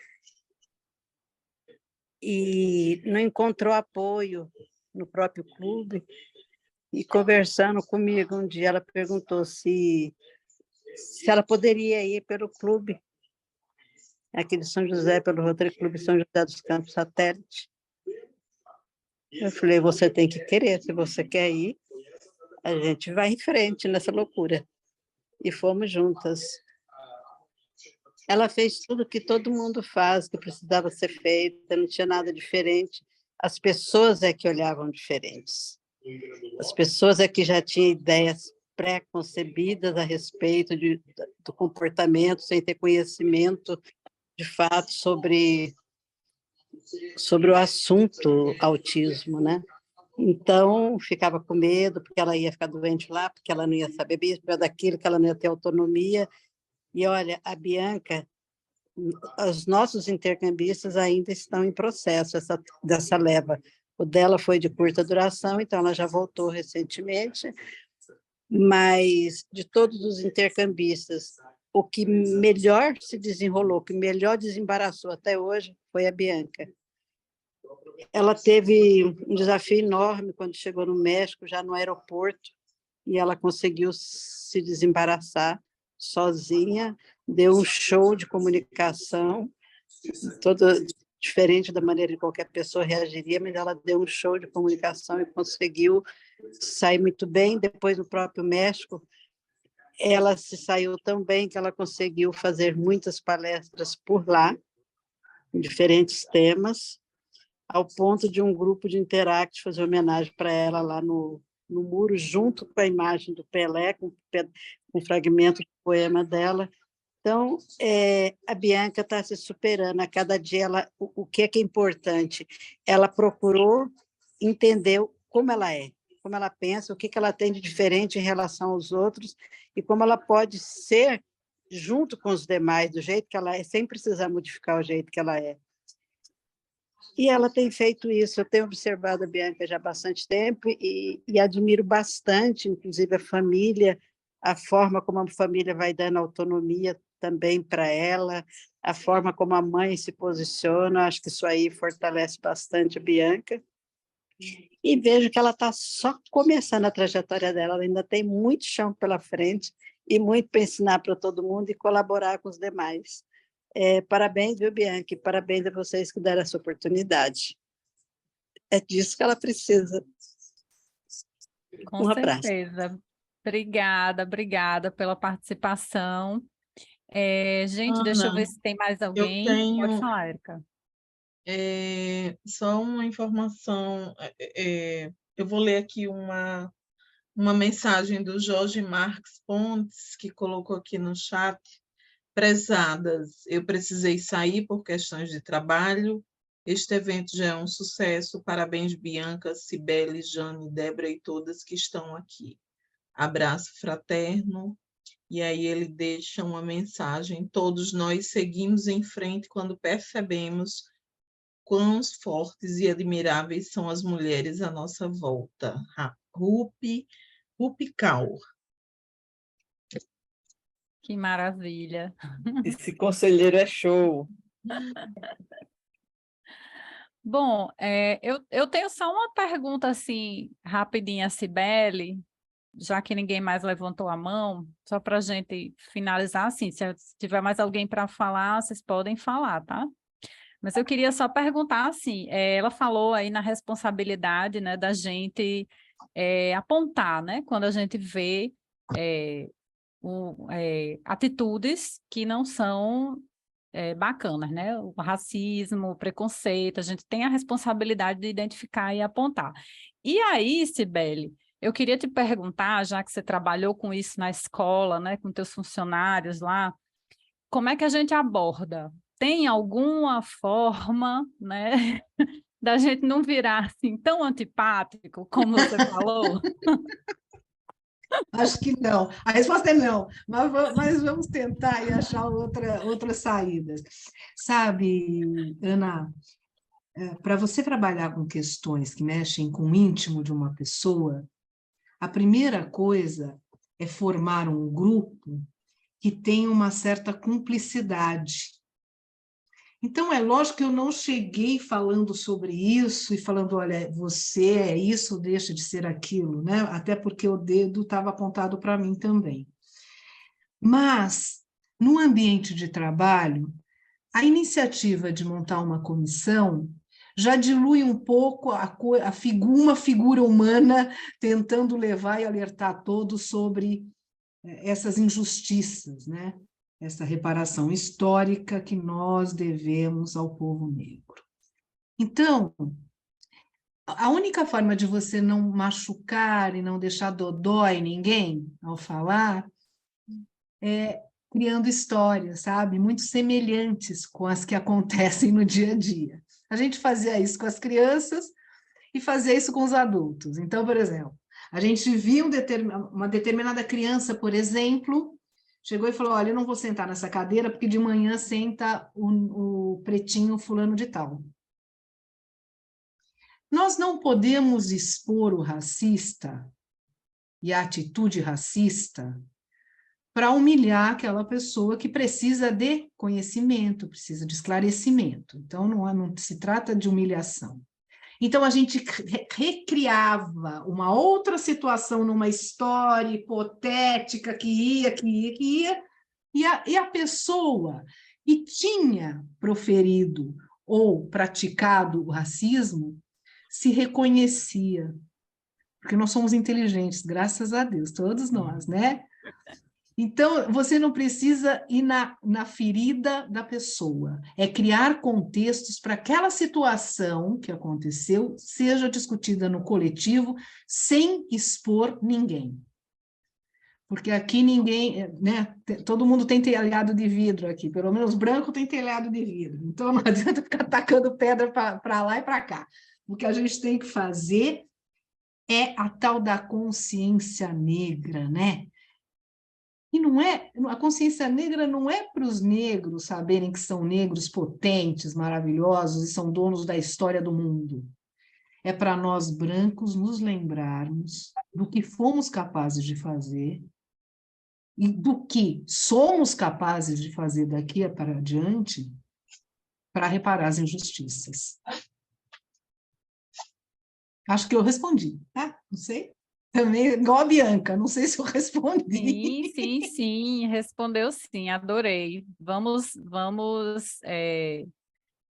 E não encontrou apoio no próprio clube. E conversando comigo um dia, ela perguntou se ela poderia ir pelo clube, aqui de São José, pelo Rotary Clube São José dos Campos Satélite. Eu falei, você tem que querer, se você quer ir, a gente vai em frente nessa loucura. E fomos juntas. Ela fez tudo que todo mundo faz, que precisava ser feito, não tinha nada diferente. As pessoas é que olhavam diferentes. As pessoas é que já tinham ideias pré-concebidas a respeito do comportamento, sem ter conhecimento, de fato, sobre o assunto autismo, né? Então, ficava com medo, porque ela ia ficar doente lá, porque ela não ia saber isso, porque daquilo, que ela não ia ter autonomia. E, olha, a Bianca, os nossos intercambistas ainda estão em processo dessa leva. O dela foi de curta duração, então ela já voltou recentemente, mas de todos os intercambistas, o que melhor se desenrolou, o que melhor desembaraçou até hoje foi a Bianca. Ela teve um desafio enorme quando chegou no México, já no aeroporto, e ela conseguiu se desembaraçar sozinha, deu um show de comunicação, todo diferente da maneira que qualquer pessoa reagiria, mas ela deu um show de comunicação e conseguiu sair muito bem. Depois, no próprio México, ela se saiu tão bem que ela conseguiu fazer muitas palestras por lá, em diferentes temas, ao ponto de um grupo de Interact fazer homenagem para ela lá no muro, junto com a imagem do Pelé, com um fragmento do poema dela. Então, a Bianca está se superando. A cada dia, o que é importante? Ela procurou entender como ela é, como ela pensa, o que ela tem de diferente em relação aos outros e como ela pode ser junto com os demais, do jeito que ela é, sem precisar modificar o jeito que ela é. E ela tem feito isso. Eu tenho observado a Bianca já há bastante tempo e admiro bastante, inclusive a família, a forma como a família vai dando autonomia também para ela, a forma como a mãe se posiciona. Acho que isso aí fortalece bastante a Bianca. E vejo que ela está só começando a trajetória dela, ela ainda tem muito chão pela frente e muito para ensinar para todo mundo e colaborar com os demais. Parabéns, viu, Bianca? Parabéns a vocês que deram essa oportunidade. É disso que ela precisa. Com certeza. Abraço. Obrigada pela participação. Gente, deixa eu Ana, ver se tem mais eu alguém. Pode tenho falar, Érica. só uma informação. Eu vou ler aqui uma mensagem do Jorge Marques Pontes, que colocou aqui no chat. Prezadas, eu precisei sair por questões de trabalho. Este evento já é um sucesso. Parabéns, Bianca, Cibele, Jane, Débora e todas que estão aqui. Abraço fraterno. E aí ele deixa uma mensagem: todos nós seguimos em frente quando percebemos quão fortes e admiráveis são as mulheres à nossa volta. Rupi Kaur. Que maravilha. Esse conselheiro é show. Bom, eu tenho só uma pergunta assim, rapidinha, Cibele, já que ninguém mais levantou a mão, só para a gente finalizar assim, se tiver mais alguém para falar, vocês podem falar, tá? Mas eu queria só perguntar assim, ela falou aí na responsabilidade, né, da gente apontar, né, quando a gente vê atitudes que não são bacanas, né? O racismo, o preconceito, a gente tem a responsabilidade de identificar e apontar. E aí, Cibele, eu queria te perguntar, já que você trabalhou com isso na escola, né, com teus funcionários lá, como é que a gente aborda? Tem alguma forma, né, da gente não virar assim tão antipático, como você falou? Acho que não. A resposta é não, mas vamos tentar e achar outras saídas. Sabe, Ana, para você trabalhar com questões que mexem com o íntimo de uma pessoa, a primeira coisa é formar um grupo que tenha uma certa cumplicidade. Então, é lógico que eu não cheguei falando sobre isso e falando, olha, você é isso, deixa de ser aquilo, né? Até porque o dedo estava apontado para mim também. Mas, no ambiente de trabalho, a iniciativa de montar uma comissão já dilui um pouco uma figura humana tentando levar e alertar todos sobre essas injustiças, né? Essa reparação histórica que nós devemos ao povo negro. Então, a única forma de você não machucar e não deixar dodói ninguém ao falar é criando histórias, sabe? Muito semelhantes com as que acontecem no dia a dia. A gente fazia isso com as crianças e fazia isso com os adultos. Então, por exemplo, a gente via uma determinada criança, por exemplo, chegou e falou, olha, eu não vou sentar nessa cadeira porque de manhã senta o pretinho fulano de tal. Nós não podemos expor o racista e a atitude racista para humilhar aquela pessoa que precisa de conhecimento, precisa de esclarecimento. Então, não se trata de humilhação. Então, a gente recriava uma outra situação numa história hipotética que ia, e a pessoa que tinha proferido ou praticado o racismo se reconhecia, porque nós somos inteligentes, graças a Deus, todos nós, né? Então, você não precisa ir na ferida da pessoa, é criar contextos para aquela situação que aconteceu seja discutida no coletivo sem expor ninguém. Porque aqui ninguém, né? Todo mundo tem telhado de vidro aqui, pelo menos branco tem telhado de vidro. Então, não adianta ficar tacando pedra para lá e para cá. O que a gente tem que fazer é a tal da consciência negra, né? E a consciência negra não é para os negros saberem que são negros potentes, maravilhosos e são donos da história do mundo. É para nós brancos nos lembrarmos do que fomos capazes de fazer e do que somos capazes de fazer daqui para adiante para reparar as injustiças. Acho que eu respondi, tá? Não sei. Também, igual a Bianca, não sei se eu respondi. Sim, respondeu sim, adorei.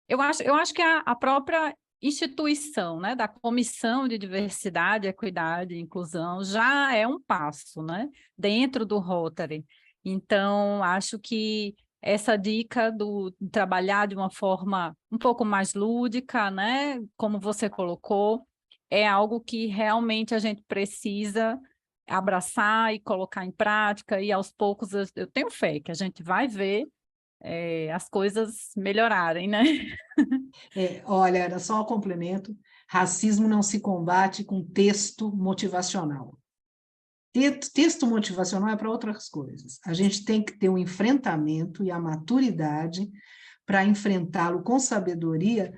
Eu acho que a própria instituição, né, da Comissão de Diversidade, Equidade e Inclusão já é um passo, né, dentro do Rotary. Então, acho que essa dica de trabalhar de uma forma um pouco mais lúdica, né? Como você colocou, é algo que realmente a gente precisa abraçar e colocar em prática, e aos poucos eu tenho fé que a gente vai ver as coisas melhorarem, né? Olha, era só um complemento. Racismo não se combate com texto motivacional. Texto motivacional é para outras coisas. A gente tem que ter o enfrentamento e a maturidade para enfrentá-lo com sabedoria,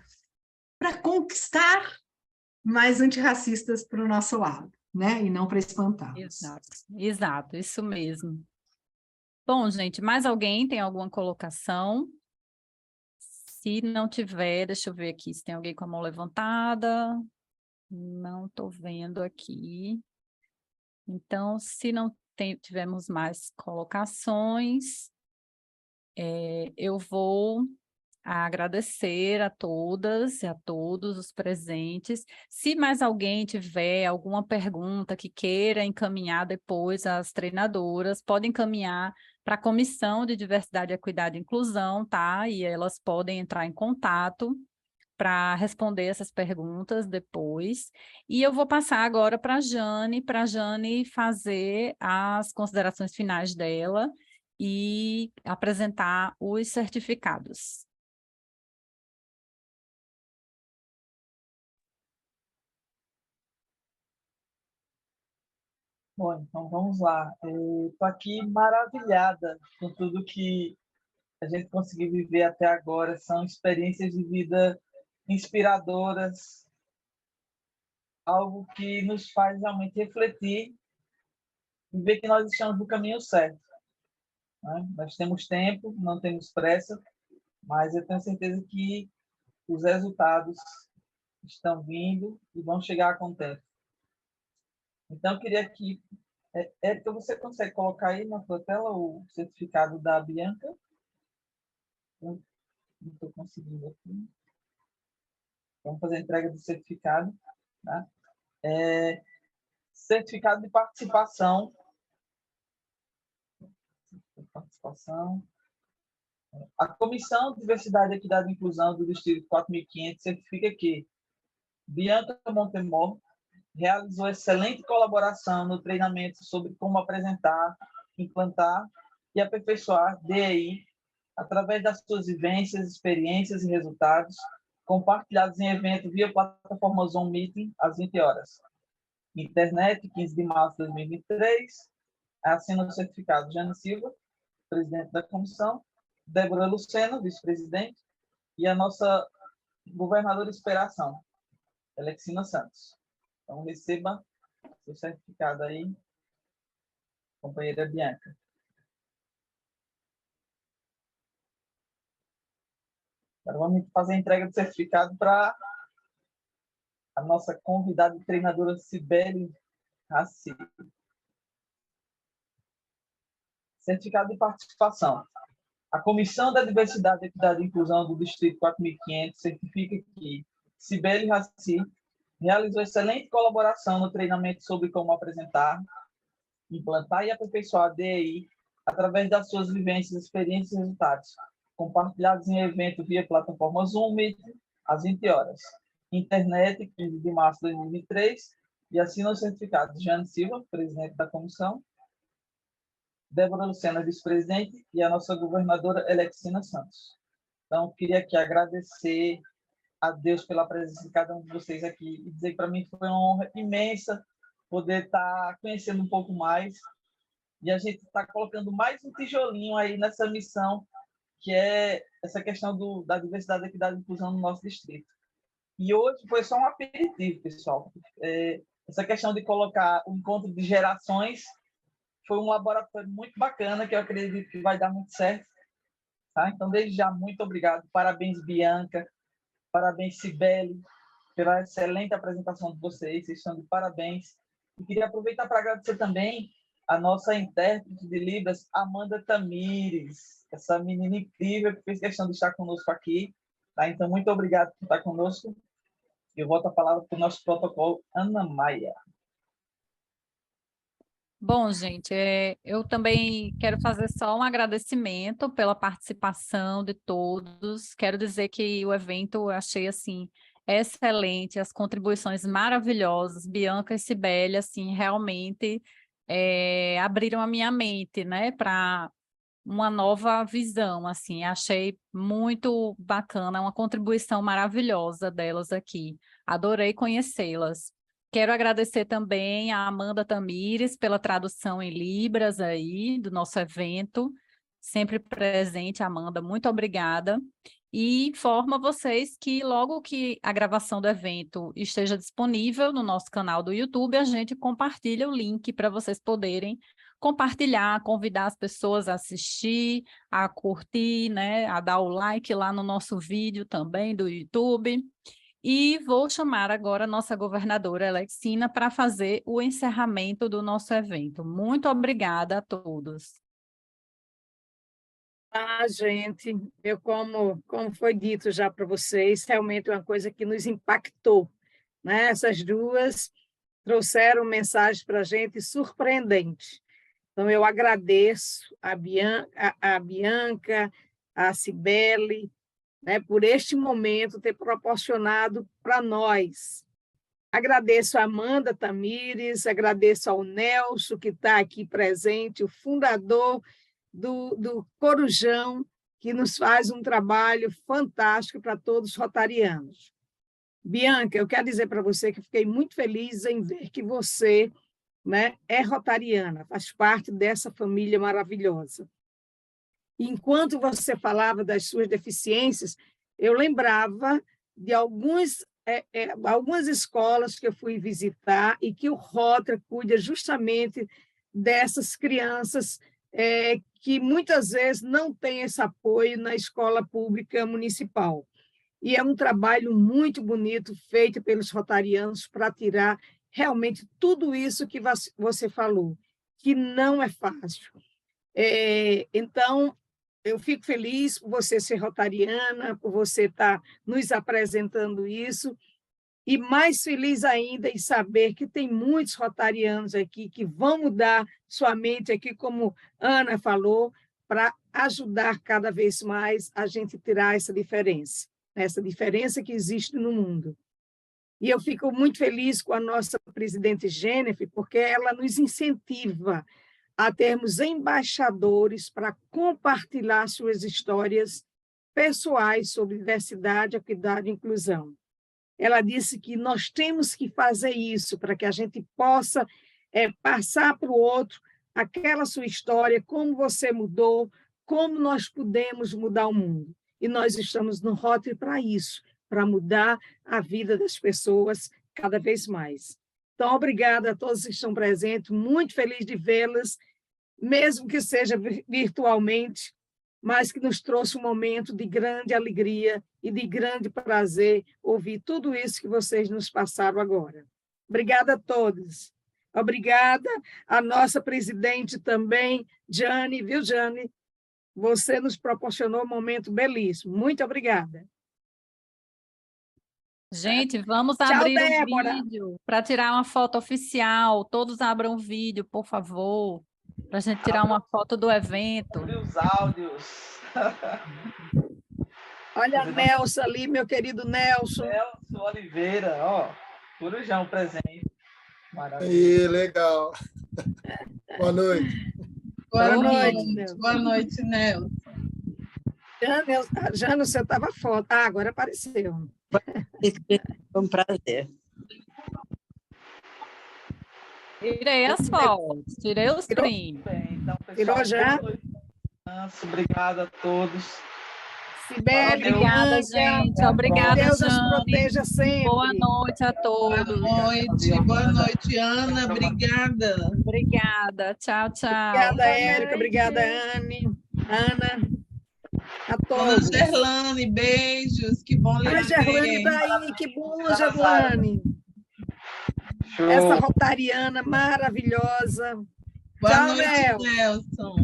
para conquistar mais antirracistas para o nosso lado, né? E não para espantá-los. Exato, isso mesmo. Bom, gente, mais alguém tem alguma colocação? Se não tiver, deixa eu ver aqui se tem alguém com a mão levantada. Não estou vendo aqui. Então, se não tivermos mais colocações, eu vou agradecer a todas e a todos os presentes. Se mais alguém tiver alguma pergunta que queira encaminhar depois às treinadoras, pode encaminhar para a Comissão de Diversidade, Equidade e Inclusão, tá? E elas podem entrar em contato para responder essas perguntas depois. E eu vou passar agora para a Jane fazer as considerações finais dela e apresentar os certificados. Bom, então vamos lá. Estou aqui maravilhada com tudo que a gente conseguiu viver até agora. São experiências de vida inspiradoras, algo que nos faz realmente refletir e ver que nós estamos no caminho certo, né? Nós temos tempo, não temos pressa, mas eu tenho certeza que os resultados estão vindo e vão chegar com tempo. Então, eu queria que... Érica, você consegue colocar aí na sua tela o certificado da Bianca? Não estou conseguindo aqui. Vamos fazer a entrega do certificado. Tá? Certificado de participação. A Comissão de Diversidade, Equidade e Inclusão do Distrito 4.500 certifica que Bianca Montemor realizou excelente colaboração no treinamento sobre como apresentar, implantar e aperfeiçoar DEI através das suas vivências, experiências e resultados compartilhados em evento via plataforma Zoom Meeting às 20 horas. Internet, 15 de março de 2023. Assina o certificado Jane Silva, presidente da comissão, Débora Lucena, vice-presidente, e a nossa governadora de Inspiração, Alexina Santos. Então, receba o certificado aí, companheira Bianca. Agora vamos fazer a entrega do certificado para a nossa convidada e treinadora Cibele Rassi. Certificado de participação. A Comissão da Diversidade, Equidade e Inclusão do Distrito 4.500 certifica que Cibele Rassi realizou excelente colaboração no treinamento sobre como apresentar, implantar e aperfeiçoar a DEI através das suas vivências, experiências e resultados, compartilhados em evento via plataforma Zoom Meeting, às 20 horas. Internet, 15 de março de 2023, e assina o certificado Jane Silva, presidente da comissão, Débora Lucena, vice-presidente, e a nossa governadora Alexina Santos. Então, queria aqui agradecer a Deus pela presença de cada um de vocês aqui e dizer que para mim foi uma honra imensa poder estar conhecendo um pouco mais e a gente está colocando mais um tijolinho aí nessa missão, que é essa questão da diversidade, equidade e inclusão no nosso distrito. E hoje foi só um aperitivo, pessoal. Essa questão de colocar o encontro de gerações foi um laboratório muito bacana, que eu acredito que vai dar muito certo. Tá? Então, desde já, muito obrigado. Parabéns, Bianca. Parabéns, Cibele, pela excelente apresentação de vocês. Vocês estão de parabéns. E queria aproveitar para agradecer também a nossa intérprete de Libras, Amanda Tamires, essa menina incrível que fez questão de estar conosco aqui. Tá? Então, muito obrigado por estar conosco. Eu volto a palavra para o nosso protocolo, Ana Maia. Bom, gente, eu também quero fazer só um agradecimento pela participação de todos. Quero dizer que o evento eu achei assim excelente, as contribuições maravilhosas, Bianca e Cibele, assim, realmente abriram a minha mente, né, para uma nova visão, assim, achei muito bacana, uma contribuição maravilhosa delas aqui. Adorei conhecê-las. Quero agradecer também a Amanda Tamires pela tradução em Libras aí do nosso evento, sempre presente, Amanda, muito obrigada. E informo a vocês que logo que a gravação do evento esteja disponível no nosso canal do YouTube, a gente compartilha o link para vocês poderem compartilhar, convidar as pessoas a assistir, a curtir, né, a dar o like lá no nosso vídeo também do YouTube. E vou chamar agora a nossa governadora Alexina para fazer o encerramento do nosso evento. Muito obrigada a todos. Gente, como foi dito já para vocês, realmente é uma coisa que nos impactou, né? Essas duas trouxeram mensagens para a gente surpreendentes. Então, eu agradeço a Bianca, a Cibele, né, por este momento ter proporcionado para nós. Agradeço a Amanda Tamires, agradeço ao Nelson, que está aqui presente, o fundador do Corujão, que nos faz um trabalho fantástico para todos os rotarianos. Bianca, eu quero dizer para você que fiquei muito feliz em ver que você, né, é rotariana, faz parte dessa família maravilhosa. Enquanto você falava das suas deficiências, eu lembrava de algumas escolas que eu fui visitar e que o Rotary cuida justamente dessas crianças que muitas vezes não têm esse apoio na escola pública municipal. E é um trabalho muito bonito feito pelos rotarianos para tirar realmente tudo isso que você falou, que não é fácil. Então, eu fico feliz por você ser rotariana, por você estar nos apresentando isso, e mais feliz ainda em saber que tem muitos rotarianos aqui que vão mudar sua mente aqui, como Ana falou, para ajudar cada vez mais a gente tirar essa diferença que existe no mundo. E eu fico muito feliz com a nossa presidente Jennifer, porque ela nos incentiva a termos embaixadores para compartilhar suas histórias pessoais sobre diversidade, equidade e inclusão. Ela disse que nós temos que fazer isso para que a gente possa passar para o outro aquela sua história, como você mudou, como nós podemos mudar o mundo. E nós estamos no Rotary para isso, para mudar a vida das pessoas cada vez mais. Então, obrigada a todos que estão presentes, muito feliz de vê-las, mesmo que seja virtualmente, mas que nos trouxe um momento de grande alegria e de grande prazer ouvir tudo isso que vocês nos passaram agora. Obrigada a todos. Obrigada à nossa presidente também, Jane, viu, Jane? Você nos proporcionou um momento belíssimo. Muito obrigada. Gente, vamos Tchau, abrir Débora. o vídeo para tirar uma foto oficial. Todos abram o vídeo, por favor, para a gente tirar uma foto do evento. Abrir os áudios. Olha a Nelson ali, meu querido Nelson. Nelson Oliveira, ó, Corujão presente. Maravilha. Aí, legal. Boa noite. Boa noite, noite. Boa noite, Nelson. Jana, você estava foto. Ah, agora apareceu. Foi um prazer. Tirei as fotos, tirei os prints. Bem, então, pessoal, Tirou já? boa noite. Obrigado a todos. Cibele, Obrigada, gente. Obrigada, Deus os Jane. proteja sempre. Boa noite a todos. Boa noite, Ana. Obrigada. Obrigada. Tchau, tchau. Obrigada, Érica. Obrigada, Ana. A Dona todos. Gerlane, beijos. Que bom lhe Ai, Gerlane, ver. daí, que bom, Gerlane. Show. Essa rotariana maravilhosa. Boa Tchau, noite, Nel. Nelson.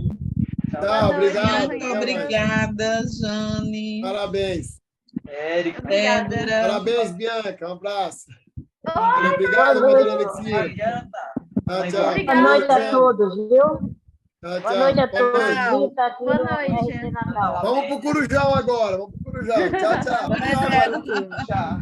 Tchau, obrigado. Muito obrigada, Jane. Parabéns. Érica. Débora. Parabéns, Bianca. Um abraço. Obrigado, Madalena Alexia. Mariana. Tchau, tchau. Boa noite a todos, viu? Tchau, Boa noite a tchau. Boa todos. noite. Viva, Boa viva, noite. RC Natal. Vamos pro Corujão agora. Vamos pro Corujão. Tchau, tchau. Tchau.